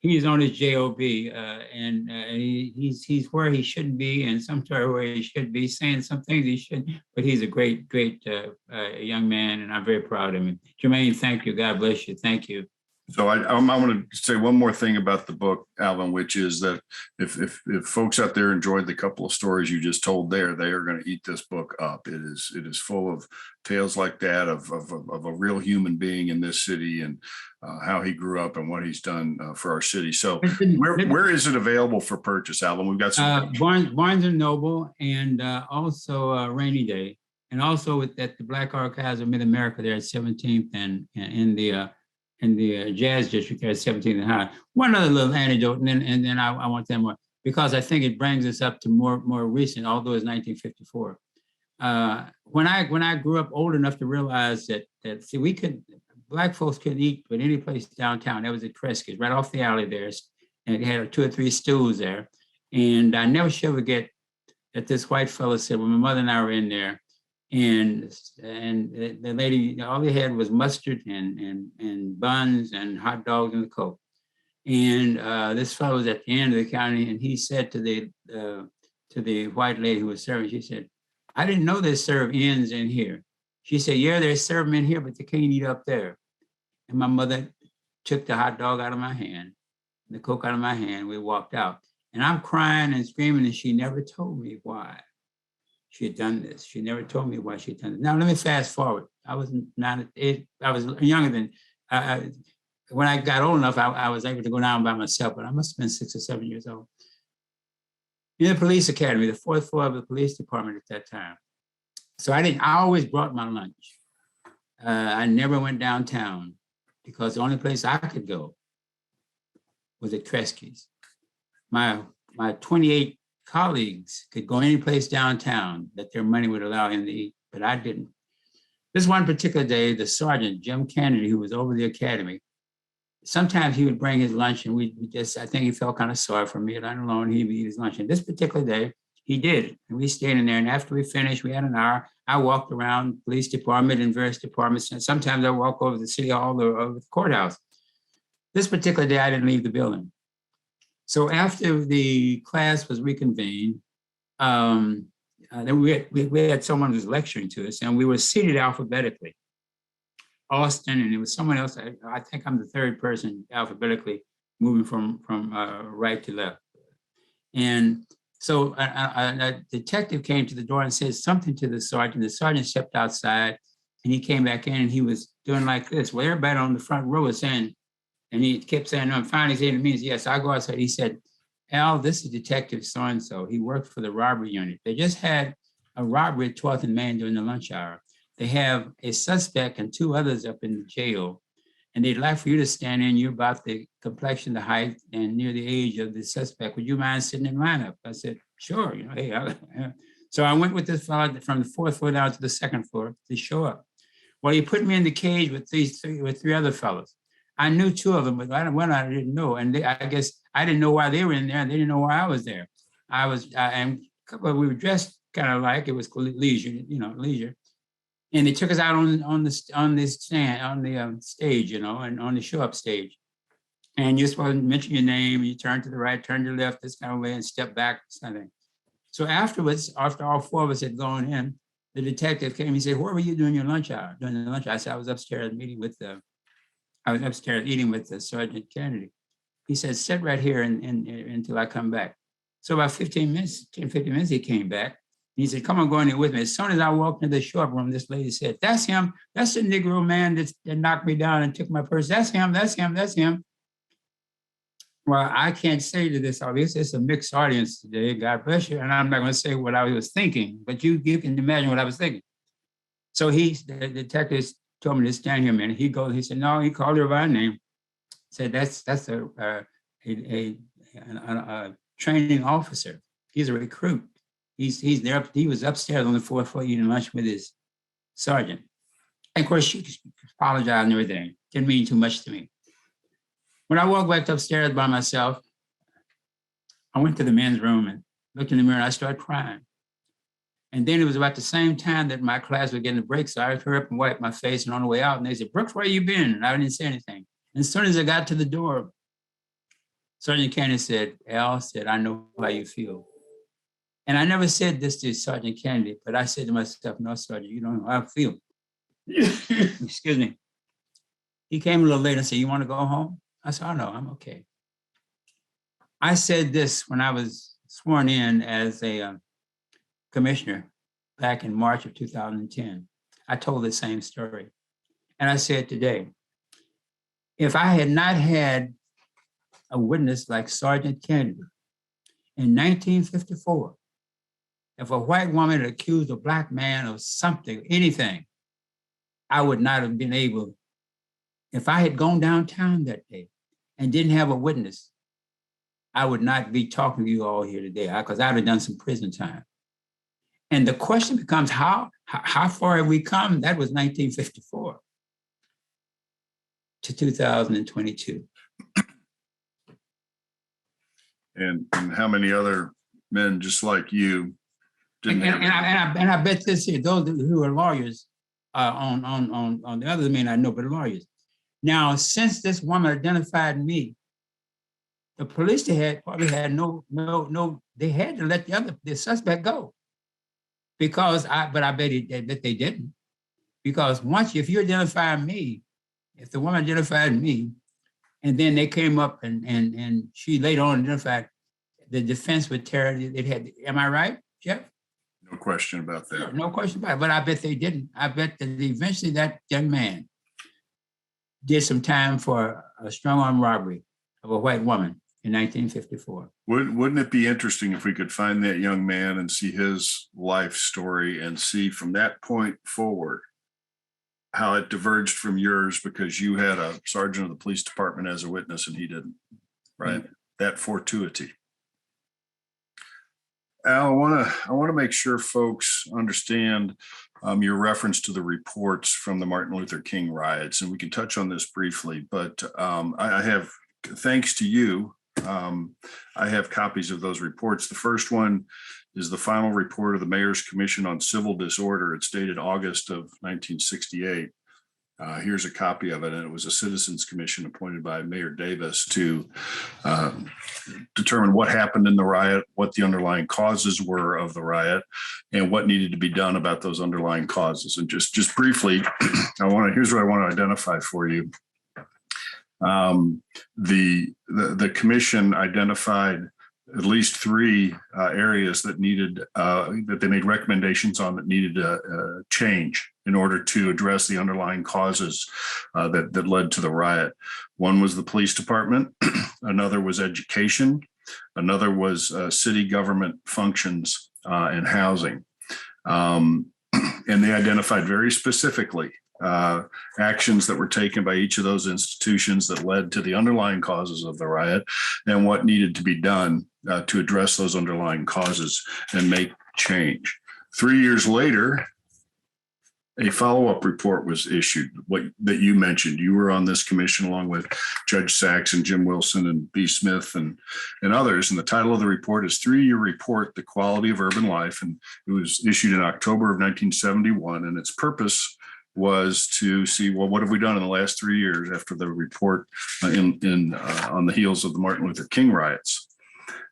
D: he's on his job, and he's where he shouldn't be, and somewhere where he should be, saying some things he shouldn't. But he's a great young man, and I'm very proud of him. Jermaine, thank you. God bless you. Thank you.
C: So I want to say one more thing about the book, Alvin, which is that if folks out there enjoyed the couple of stories you just told there, they are going to eat this book up. It is full of tales like that of a real human being in this city, and how he grew up and what he's done for our city. So where is it available for purchase, Alvin? We've got some
D: Barnes and Noble, and also Rainy Day, and also at the Black Archives of Mid-America there at 17th and in the Jazz District there at 17th and High. One other little anecdote, and then I want them more, because I think it brings us up to more recent, although it's 1954. When I grew up old enough to realize that Black folks couldn't eat but any place downtown. That was at Kresge's, right off the alley there, and it had 2 or 3 stools there. And I never shall forget that this white fellow said, when my mother and I were in there, and the lady, all they had was mustard and buns and hot dogs and a Coke. And this fellow was at the end of the county, and he said to the white lady who was serving, she said, "I didn't know they serve ends in here." She said, "Yeah, they serve them in here, but they can't eat up there." And my mother took the hot dog out of my hand, the Coke out of my hand. We walked out, and I'm crying and screaming, and she never told me why she had done this. She never told me why she had done it. Now, let me fast forward. I was younger than, when I got old enough, I was able to go down by myself, but I must have been 6 or 7 years old. In the police academy, the 4th floor of the police department at that time. So I always brought my lunch. I never went downtown because the only place I could go was at Kresge's. My 28 colleagues could go any place downtown that their money would allow him to eat, but I didn't. This one particular day, the sergeant, Jim Kennedy, who was over the academy, sometimes he would bring his lunch, and I think he felt kind of sorry for me, let alone he would eat his lunch. And this particular day, he did. And we stayed in there, and after we finished, we had an hour. I walked around police department and various departments, and sometimes I walk over the city hall or over the courthouse. This particular day, I didn't leave the building. So after the class was reconvened, then we had someone who was lecturing to us, and we were seated alphabetically. Austin, and it was someone else. I think I'm the 3rd person alphabetically, moving from right to left. And so a detective came to the door and said something to the sergeant. The sergeant stepped outside, and he came back in, and he was doing like this. Well, everybody on the front row was saying, and he kept saying, "No." And finally, saying to me, "Yes, I go outside." He said, "Al, this is Detective so-and-so. He worked for the robbery unit. They just had a robbery at 12th and Main during the lunch hour. They have a suspect and 2 others up in the jail, and they'd like for you to stand in. You're about the complexion, the height, and near the age of the suspect. Would you mind sitting in lineup?" I said, "Sure." Hey. So I went with this fellow from the 4th floor down to the 2nd floor to show up. Well, he put me in the cage with 3 other fellows. I knew 2 of them, but one I didn't know. And I guess I didn't know why they were in there, and they didn't know why I was there. And we were dressed kind of like it was leisure. And they took us out on the stage, and on the show-up stage. And you're supposed to mention your name, you turn to the right, turn to the left, this kind of way, and step back, something. So afterwards, after all 4 of us had gone in, the detective came. He said, "Where were you during your lunch hour?" During the lunch hour, I said, "I was upstairs eating with Sergeant Kennedy." He said, "Sit right here until I come back." So about 10, 15 minutes, he came back. He said, "Come on, go in there with me." As soon as I walked into the show-up room, this lady said, "That's him. That's the Negro man that knocked me down and took my purse. That's him, that's him, that's him." Well, I can't say to this audience, it's a mixed audience today, God bless you. And I'm not going to say what I was thinking, but you can imagine what I was thinking. So the detective told me to stand here a minute. He said, no, he called her by name. Said, that's a training officer. He's a recruit. He's there. He was upstairs on the 4th floor eating lunch with his sergeant. And of course, she apologized and everything. Didn't mean too much to me. When I walked back upstairs by myself, I went to the men's room and looked in the mirror and I started crying. And then it was about the same time that my class was getting a break. So I hurried up and wiped my face, and on the way out, and they said, Brooks, where you been? And I didn't say anything. And as soon as I got to the door, Sergeant Kennedy said, Al said, I know how you feel. And I never said this to Sergeant Kennedy, but I said to myself, no, Sergeant, you don't know how I feel. Excuse me. He came a little later and said, you want to go home? I said, oh, no, I'm okay. I said this when I was sworn in as a commissioner back in March of 2010. I told the same story. And I said today, if I had not had a witness like Sergeant Kennedy in 1954, if a white woman had accused a black man of something, anything, I would not have been able, if I had gone downtown that day and didn't have a witness, I would not be talking to you all here today because I would have done some prison time. And the question becomes, how far have we come? That was 1954 to 2022.
C: And how many other men just like you didn't
D: and I bet this here, those who are lawyers on the other men I know, but lawyers. Now, since this woman identified me, the police probably had no, they had to let the suspect go. Because I bet they didn't. Because if you identify me, if the woman identified me, and then they came up and she later on identified, the defense would tear it had, am I right, Jeff?
C: No question about that.
D: Sure, no question about it, but I bet they didn't. I bet that eventually that young man did some time for a strong arm robbery of a white woman in 1954.
C: Wouldn't it be interesting if we could find that young man and see his life story and see from that point forward how it diverged from yours because you had a sergeant of the police department as a witness and he didn't, right? Mm-hmm. That fortuity. Al, I want to make sure folks understand your reference to the reports from the Martin Luther King riots, and we can touch on this briefly, but I have, thanks to you, I have copies of those reports. The first one is the final report of the Mayor's Commission on Civil Disorder. It's dated August of 1968. Here's a copy of it, and it was a citizens commission appointed by Mayor Davis to determine what happened in the riot, what the underlying causes were of the riot, and what needed to be done about those underlying causes. And just briefly, here's what I want to identify for you. The commission identified at least 3 areas that needed that they made recommendations on that needed change in order to address the underlying causes that led to the riot. One was the police department, another was education, another was city government functions and housing. And they identified very specifically actions that were taken by each of those institutions that led to the underlying causes of the riot and what needed to be done to address those underlying causes and make change. 3 years later, a follow-up report was issued, that you mentioned. You were on this commission along with Judge Sachs and Jim Wilson and B. Smith and others. And the title of the report is 3-Year Report, The Quality of Urban Life. And it was issued in October of 1971. And its purpose was to see, well, what have we done in the last 3 years after the report on the heels of the Martin Luther King riots?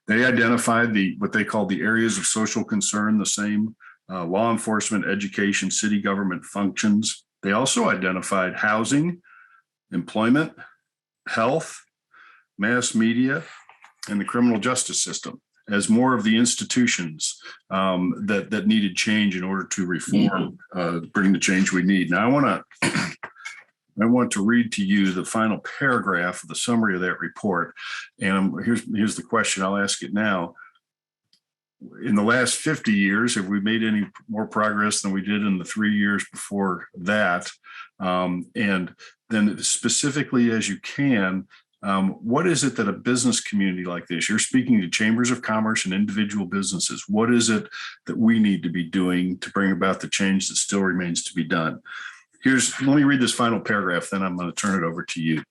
C: They identified what they called the areas of social concern, the same law enforcement, education, city government functions. They also identified housing, employment, health, mass media, and the criminal justice system as more of the institutions that needed change in order to reform, bring the change we need. Now, I want to I want to read to you the final paragraph of the summary of that report. And here's the question. I'll ask it now. In the last 50 years, have we made any more progress than we did in the 3 years before that? And then specifically as you can, what is it that a business community like this, you're speaking to chambers of commerce and individual businesses, what is it that we need to be doing to bring about the change that still remains to be done? Let me read this final paragraph, then I'm going to turn it over to you.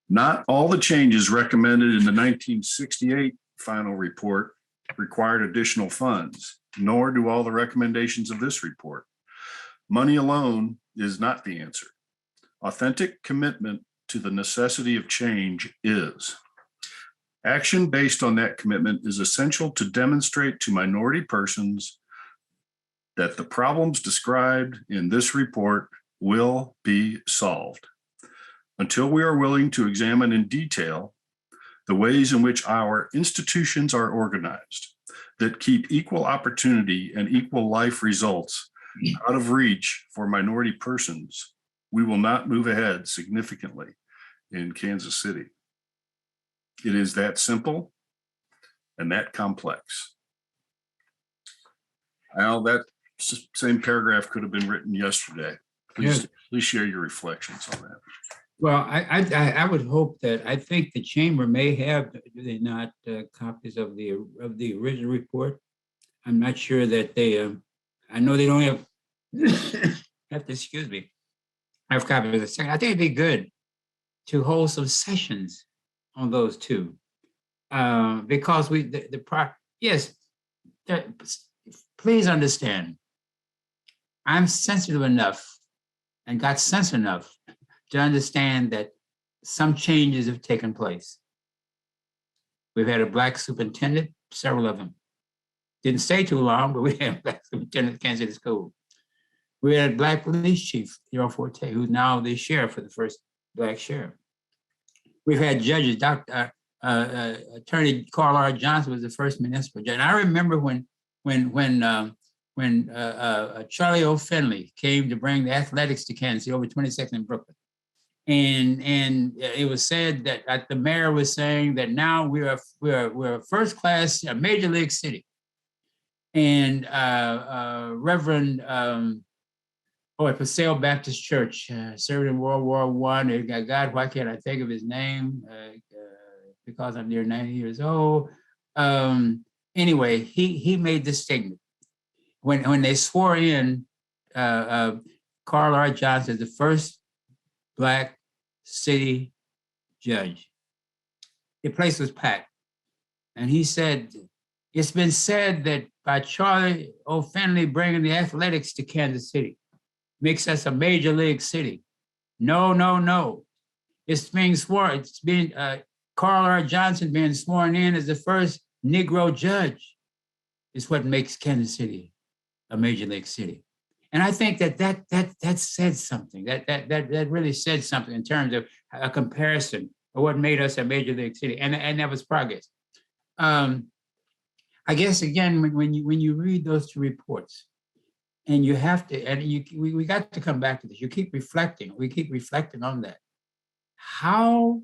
C: Not all the changes recommended in the 1968 final report required additional funds, nor do all the recommendations of this report. Money alone is not the answer. Authentic commitment to the necessity of change is. Action based on that commitment is essential to demonstrate to minority persons that the problems described in this report will be solved. Until we are willing to examine in detail the ways in which our institutions are organized that keep equal opportunity and equal life results out of reach for minority persons, we will not move ahead significantly in Kansas City. It is that simple and that complex. Al, that same paragraph could have been written yesterday. Please share your reflections on that.
D: Well, I would hope that, I think the chamber may have, do they not, copies of the original report? I'm not sure that they, I know they don't have to, excuse me, have copies of the second. I think it'd be good to hold some sessions on those two. Because please understand, I'm sensitive enough and got sense enough to understand that some changes have taken place. We've had a Black superintendent, several of them. Didn't stay too long, but we had a Black superintendent at Kansas City School. We had a Black police chief, Hero Forte, who's now the sheriff, for the first Black sheriff. We've had judges, Attorney Carl R. Johnson was the first municipal judge. And I remember when Charlie O. Finley came to bring the athletics to Kansas City over 22nd and Brooklyn. And it was said that the mayor was saying that now we're a first class, a major league city. And Reverend Paseo Baptist Church, served in World War I. God, why can't I think of his name? Because I'm near 90 years old. Anyway, he made this statement. When they swore in Carl R. Johnson as the first Black city judge, the place was packed. And he said, it's been said that by Charlie O. Finley bringing the athletics to Kansas City makes us a major league city. No, no, no. It's being sworn, Carl R. Johnson being sworn in as the first Negro judge is what makes Kansas City a major league city. And I think that said something, that really said something in terms of a comparison of what made us a major league city. And that was progress. I guess, again, when you read those two reports, and you have to, and we got to come back to this, we keep reflecting on that. How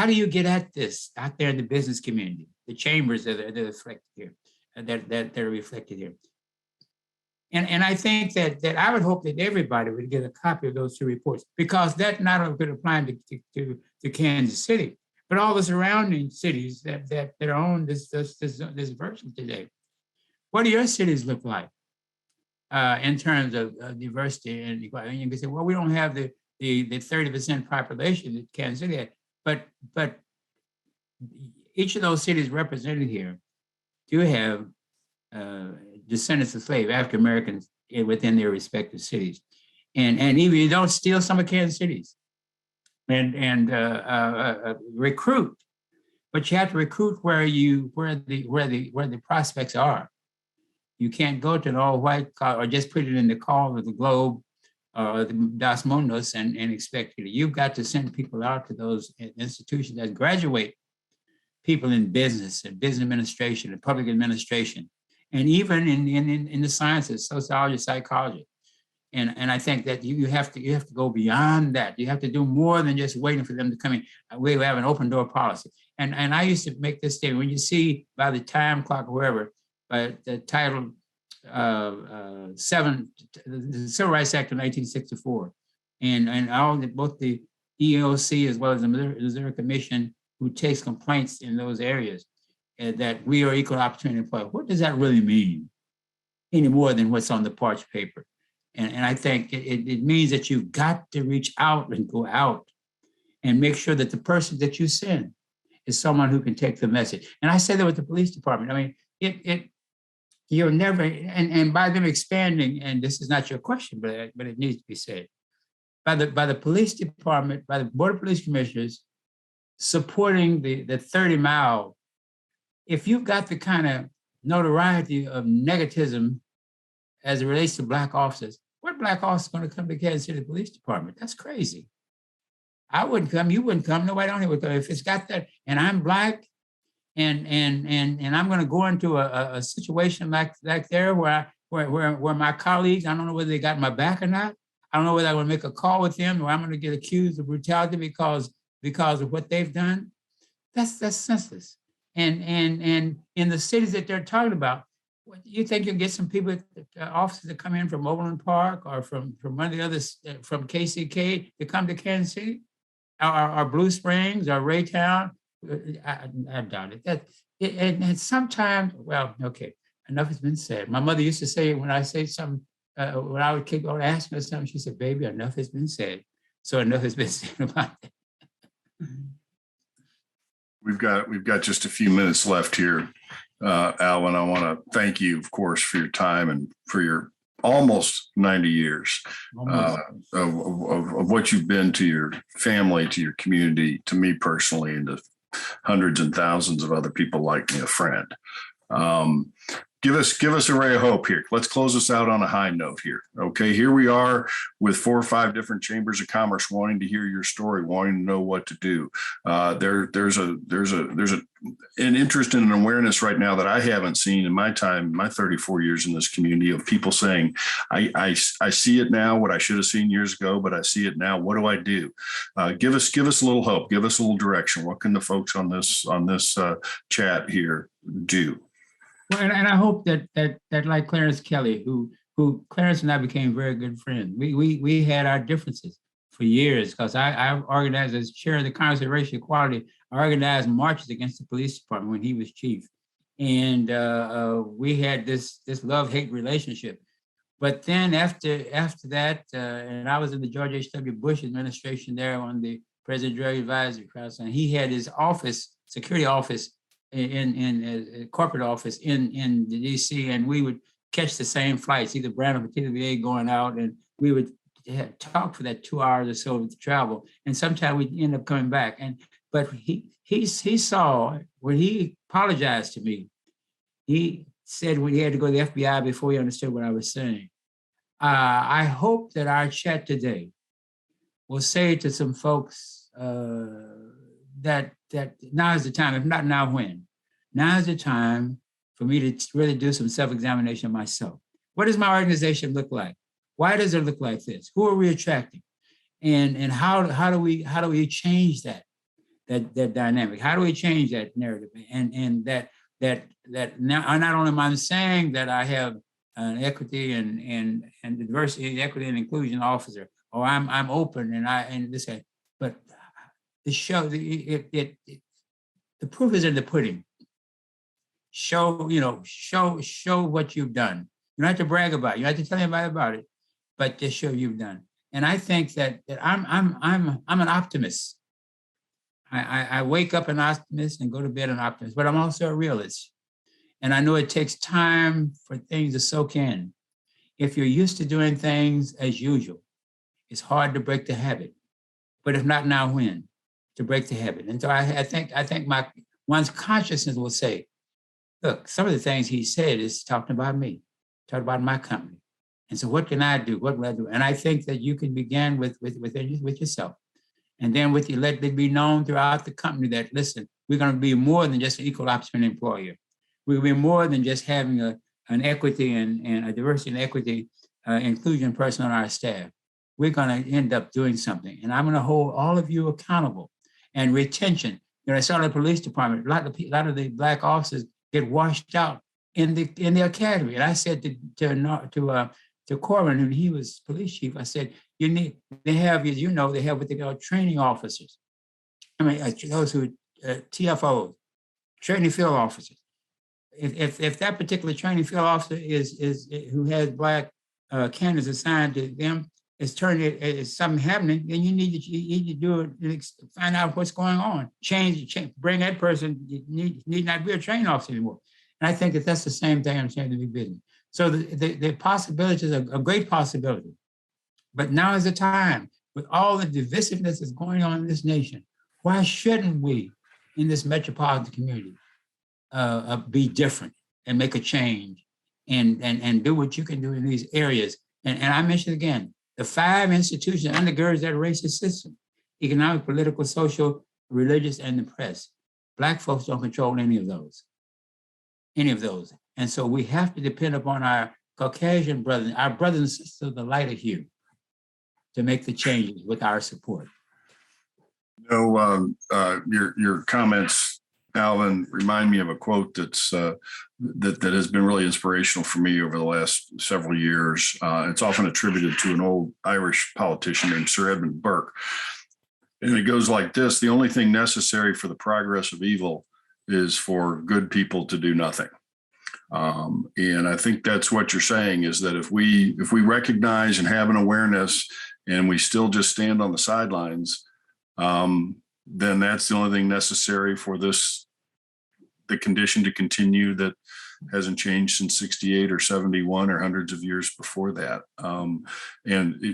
D: do you get at this out there in the business community, the chambers that are reflected here, that are reflected here? And I think that I would hope that everybody would get a copy of those two reports, because that not only could apply to Kansas City, but all the surrounding cities that are on this version today. What do your cities look like in terms of diversity and equality? And you can say, well, we don't have the 30% population that Kansas City had, but each of those cities represented here do have descendants of slaves, African Americans within their respective cities, and even you don't steal some of Kansas City's, and recruit, but you have to recruit where the prospects are. You can't go to an all-white college or just put it in the call of the Globe or the Dos Mundos and expect it. You've got to send people out to those institutions that graduate people in business and business administration and public administration, and even in the sciences, sociology, psychology. And I think that you have to go beyond that. You have to do more than just waiting for them to come in. We have an open door policy. And I used to make this statement: when you see by the time clock or wherever, by the Title 7, the Civil Rights Act of 1964, and all both the EEOC as well as the Missouri Commission who takes complaints in those areas, that we are equal opportunity employers. What does that really mean? Any more than what's on the parched paper. And I think it means that you've got to reach out and go out and make sure that the person that you send is someone who can take the message. And I say that with the police department. I mean, you're never, and by them expanding, and this is not your question, but it needs to be said, by the police department, by the Board of Police Commissioners supporting the 30-mile, if you've got the kind of notoriety of negativism as it relates to Black officers, what Black officer is going to come to Kansas City Police Department? That's crazy. I wouldn't come, you wouldn't come, nobody on here would come. If it's got that, and I'm Black, and I'm going to go into a situation like there where my colleagues, I don't know whether they got my back or not. I don't know whether I'm going to make a call with them or I'm going to get accused of brutality because of what they've done. That's senseless. And in the cities that they're talking about, you think you'll get some people, officers that come in from Overland Park or from one of the others, from KCK to come to Kansas City, or Blue Springs or Raytown? I doubt it. And sometimes, well, okay, enough has been said. My mother used to say, when I say something, when I would keep on asking her something, she said, "Baby, enough has been said." So enough has been said about that.
C: We've got just a few minutes left here. Alvin, I want to thank you, of course, for your time and for your almost 90 years of what you've been to your family, to your community, to me personally, and to hundreds and thousands of other people like me, a friend. Give us a ray of hope here. Let's close this out on a high note here. Okay, here we are with 4 or 5 different chambers of commerce wanting to hear your story, wanting to know what to do. There's an interest and an awareness right now that I haven't seen in my time, my 34 years in this community, of people saying, I see it now, what I should have seen years ago, but I see it now. What do I do? Give us a little hope. Give us a little direction. What can the folks on this chat here do?
D: Well, and I hope that like Clarence Kelly, who Clarence and I became very good friends. We had our differences for years, because I organized, as chair of the Congress of Racial Equality, I organized marches against the police department when he was chief. And we had this love-hate relationship. But then after that, and I was in the George H.W. Bush administration there on the President Drug Advisory Council, and he had his office, security office, in corporate office in the DC, and we would catch the same flights, either Brandon or TVA going out, and we would talk for that 2 hours or so of travel, and sometimes we'd end up coming back. But he saw, when he apologized to me, he said when he had to go to the FBI before he understood what I was saying. I hope that our chat today will say to some folks that now is the time, if not now, when? Now is the time for me to really do some self-examination of myself. What does my organization look like? Why does it look like this? Who are we attracting? And how do we change that dynamic? How do we change that narrative? And that now, not only am I saying that I have an equity and diversity, equity and inclusion officer, or I'm open and this, but the show, the proof is in the pudding. Show what you've done. You don't have to brag about it. You don't have to tell anybody about it, but just show you've done. And I think that I'm an optimist. I wake up an optimist and go to bed an optimist, but I'm also a realist. And I know it takes time for things to soak in. If you're used to doing things as usual, it's hard to break the habit. But if not now, when? To break the habit. And so I think one's consciousness will say, look, some of the things he said is talking about me, talking about my company. And so what can I do? What will I do? And I think that you can begin with yourself. And then let it be known throughout the company that, listen, we're going to be more than just an equal opportunity employer. We'll be more than just having an equity and a diversity and equity inclusion person on our staff, we're going to end up doing something. And I'm going to hold all of you accountable. And retention. I saw the police department, a lot of the Black officers get washed out in the academy. And I said to Corbin, when he was police chief, I said, they have what they call training officers. I mean, those who TFOs, training field officers. If that particular training field officer is who has Black candidates assigned to them, it's something happening, then you need to do it, find out what's going on, change, bring that person, need not be a training officer anymore. And I think that's the same thing I'm saying to big business. So the possibilities are a great possibility. But now is the time, with all the divisiveness that's going on in this nation, why shouldn't we, in this metropolitan community, be different and make a change and do what you can do in these areas? And I mentioned again, the 5 institutions undergirds that racist system: economic, political, social, religious, and the press. Black folks don't control any of those. And so we have to depend upon our Caucasian brothers, our brothers and sisters of the lighter hue, to make the changes with our support.
C: Your comments, Alvin, remind me of a quote that has been really inspirational for me over the last several years. It's often attributed to an old Irish politician named Sir Edmund Burke. And it goes like this: the only thing necessary for the progress of evil is for good people to do nothing. And I think that's what you're saying, is that if we recognize and have an awareness and we still just stand on the sidelines, then that's the only thing necessary for the condition to continue that hasn't changed since 68 or 71 or hundreds of years before that.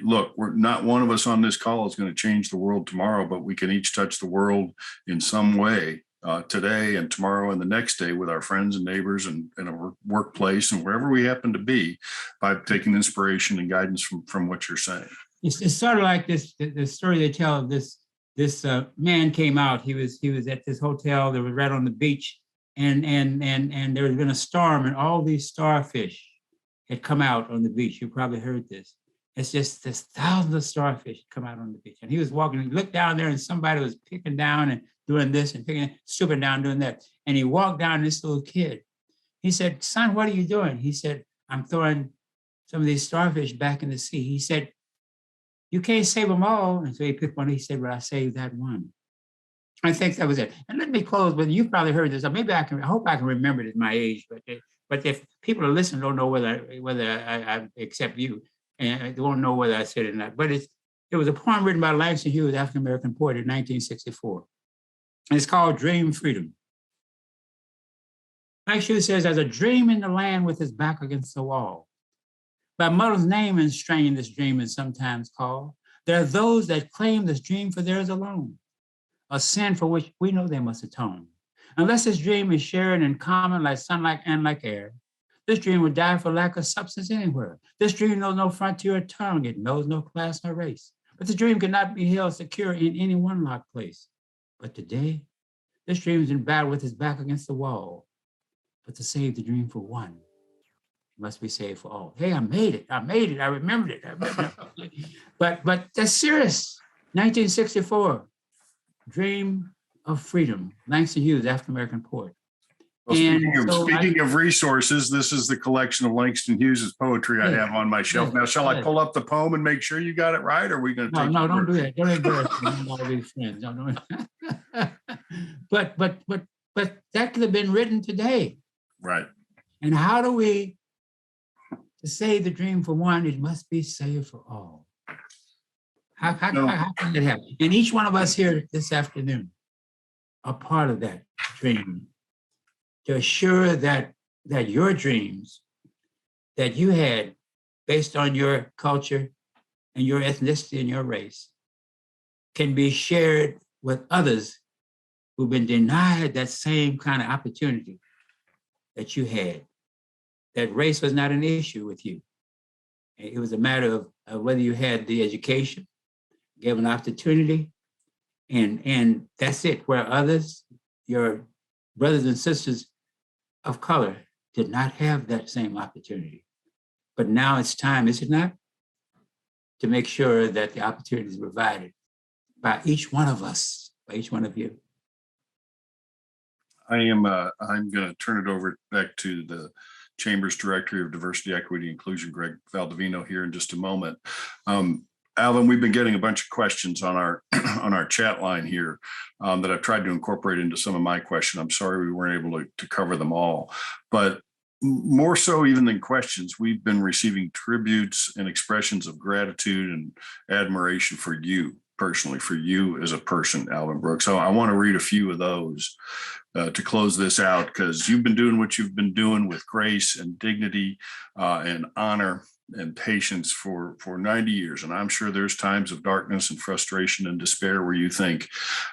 C: Look, we're not one of us on this call is going to change the world tomorrow, but we can each touch the world in some way today and tomorrow and the next day with our friends and neighbors and in our workplace and wherever we happen to be, by taking inspiration and guidance from what you're saying.
D: It's sort of like the story they tell of this man came out. He was at this hotel that was right on the beach, and there had been a storm, and all these starfish had come out on the beach. You probably heard this. It's just this thousands of starfish come out on the beach, and he was walking. He looked down there, and somebody was picking down and doing this and stooping down, doing that. And he walked down this little kid. He said, "Son, what are you doing?" He said, "I'm throwing some of these starfish back in the sea." He said, "You can't save them all." And so he picked one. He said, "Well, I saved that one." I think that was it. And let me close with, you've probably heard this, or maybe I hope I can remember it at my age, but if people are listening, don't know whether I accept you, and they won't know whether I said it or not. But it was a poem written by Langston Hughes, African-American poet, in 1964. And it's called Dream Freedom. Langston Hughes says, "There's a dream in the land with his back against the wall. By mother's name and strain, this dream is sometimes called. There are those that claim this dream for theirs alone, a sin for which we know they must atone. Unless this dream is shared in common like sunlight and like air, this dream would die for lack of substance anywhere. This dream knows no frontier or tongue. It knows no class nor race. But the dream cannot be held secure in any one locked place. But today, this dream is in battle with his back against the wall. But to save the dream for one, must be saved for all." Hey, I made it. I remembered it. But that's serious. 1964, Dream of Freedom, Langston Hughes, African-American poet.
C: Well, speaking of resources, this is the collection of Langston Hughes's poetry I have on my shelf. Now, shall I pull up the poem and make sure you got it right? Or are we going to
D: No, don't do that. Don't embarrass me. I'm all these friends. Don't. But that could have been written today.
C: Right.
D: And how do we, to save the dream for one, it must be saved for all. How can that happen? And each one of us here this afternoon are part of that dream, to assure that your dreams that you had based on your culture and your ethnicity and your race can be shared with others who've been denied that same kind of opportunity that you had. That race was not an issue with you. It was a matter of whether you had the education, given opportunity, and that's it. Where others, your brothers and sisters of color, did not have that same opportunity. But now it's time, is it not, to make sure that the opportunity is provided by each one of us, by each one of you.
C: I'm going to turn it over back to the Chamber's Director of Diversity, Equity, Inclusion, Greg Valdivino, here in just a moment. Alvin, we've been getting a bunch of questions on our on our chat line here that I've tried to incorporate into some of my questions. I'm sorry we weren't able to cover them all, but more so even than questions, we've been receiving tributes and expressions of gratitude and admiration for you personally, for you as a person, Alvin Brooks. So I want to read a few of those to close this out, because you've been doing what you've been doing with grace and dignity and honor and patience for 90 years. And I'm sure there's times of darkness and frustration and despair where you think,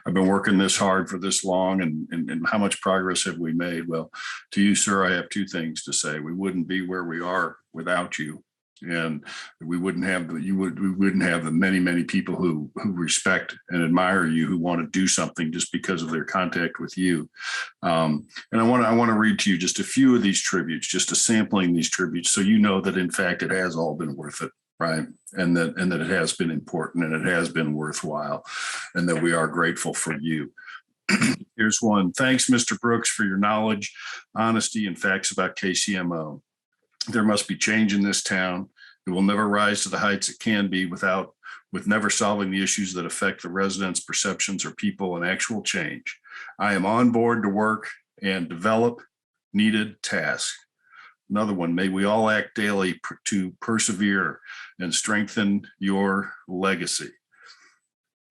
C: I've been working this hard for this long, and how much progress have we made? Well, to you, sir, I have two things to say. We wouldn't be where we are without you. And we wouldn't have we wouldn't have the many people who respect and admire you, who want to do something just because of their contact with you. And I want to read to you just a few of these tributes, just a sampling these tributes, so you know that in fact it has all been worth it, right? And that it has been important, and it has been worthwhile, and that we are grateful for you. Here's one. Thanks, Mr. Brooks, for your knowledge, honesty, and facts about KCMO. There must be change in this town. It will never rise to the heights it can be with never solving the issues that affect the residents' perceptions or people and actual change. I am on board to work and develop needed tasks. Another one, may we all act daily to persevere and strengthen your legacy.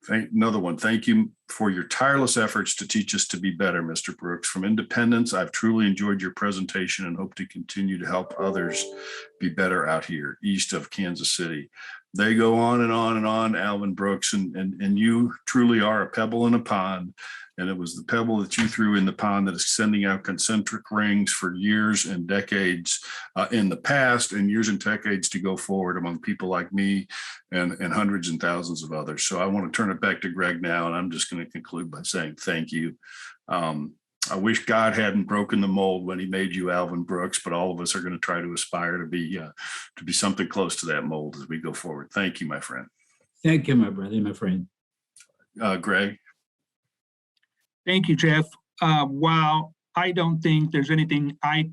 C: Another one, thank you for your tireless efforts to teach us to be better, Mr. Brooks. From independence, I've truly enjoyed your presentation and hope to continue to help others be better out here east of Kansas City. They go on and on and on, Alvin Brooks, and you truly are a pebble in a pond. And it was the pebble that you threw in the pond that is sending out concentric rings for years and decades in the past, and years and decades to go forward among people like me and hundreds and thousands of others. So I want to turn it back to Greg now, and I'm just going to conclude by saying thank you. I wish God hadn't broken the mold when he made you, Alvin Brooks, but all of us are going to try to aspire to be something close to that mold as we go forward. Thank you, my friend.
D: Thank you, my brother, my friend.
C: Greg.
E: Thank you, Jeff. While I don't think there's anything I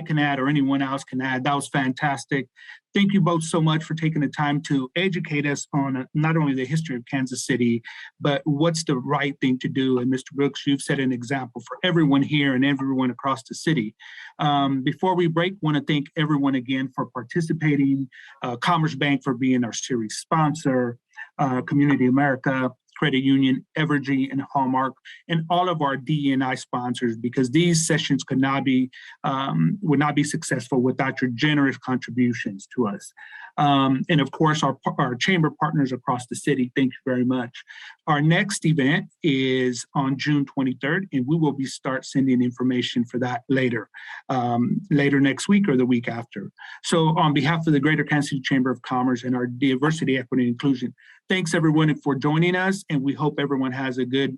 E: can add or anyone else can add, that was fantastic. Thank you both so much for taking the time to educate us on not only the history of Kansas City, but what's the right thing to do. And Mr. Brooks, you've set an example for everyone here and everyone across the city. Before we break, I want to thank everyone again for participating, Commerce Bank for being our series sponsor, Community America, Credit Union, Evergy, and Hallmark, and all of our DEI sponsors, because these sessions would not be successful without your generous contributions to us. And of course, our chamber partners across the city, thank you very much. Our next event is on June 23rd, and we will start sending information for that later next week or the week after. So on behalf of the Greater Kansas City Chamber of Commerce and our Diversity, Equity, and Inclusion, thanks everyone for joining us, and we hope everyone has a good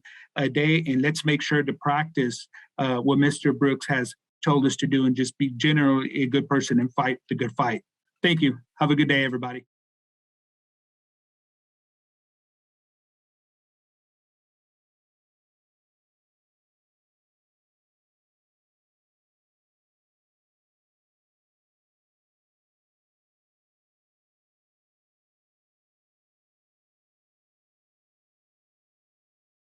E: day, and let's make sure to practice what Mr. Brooks has told us to do and just be generally a good person and fight the good fight. Thank you. Have a good day, everybody.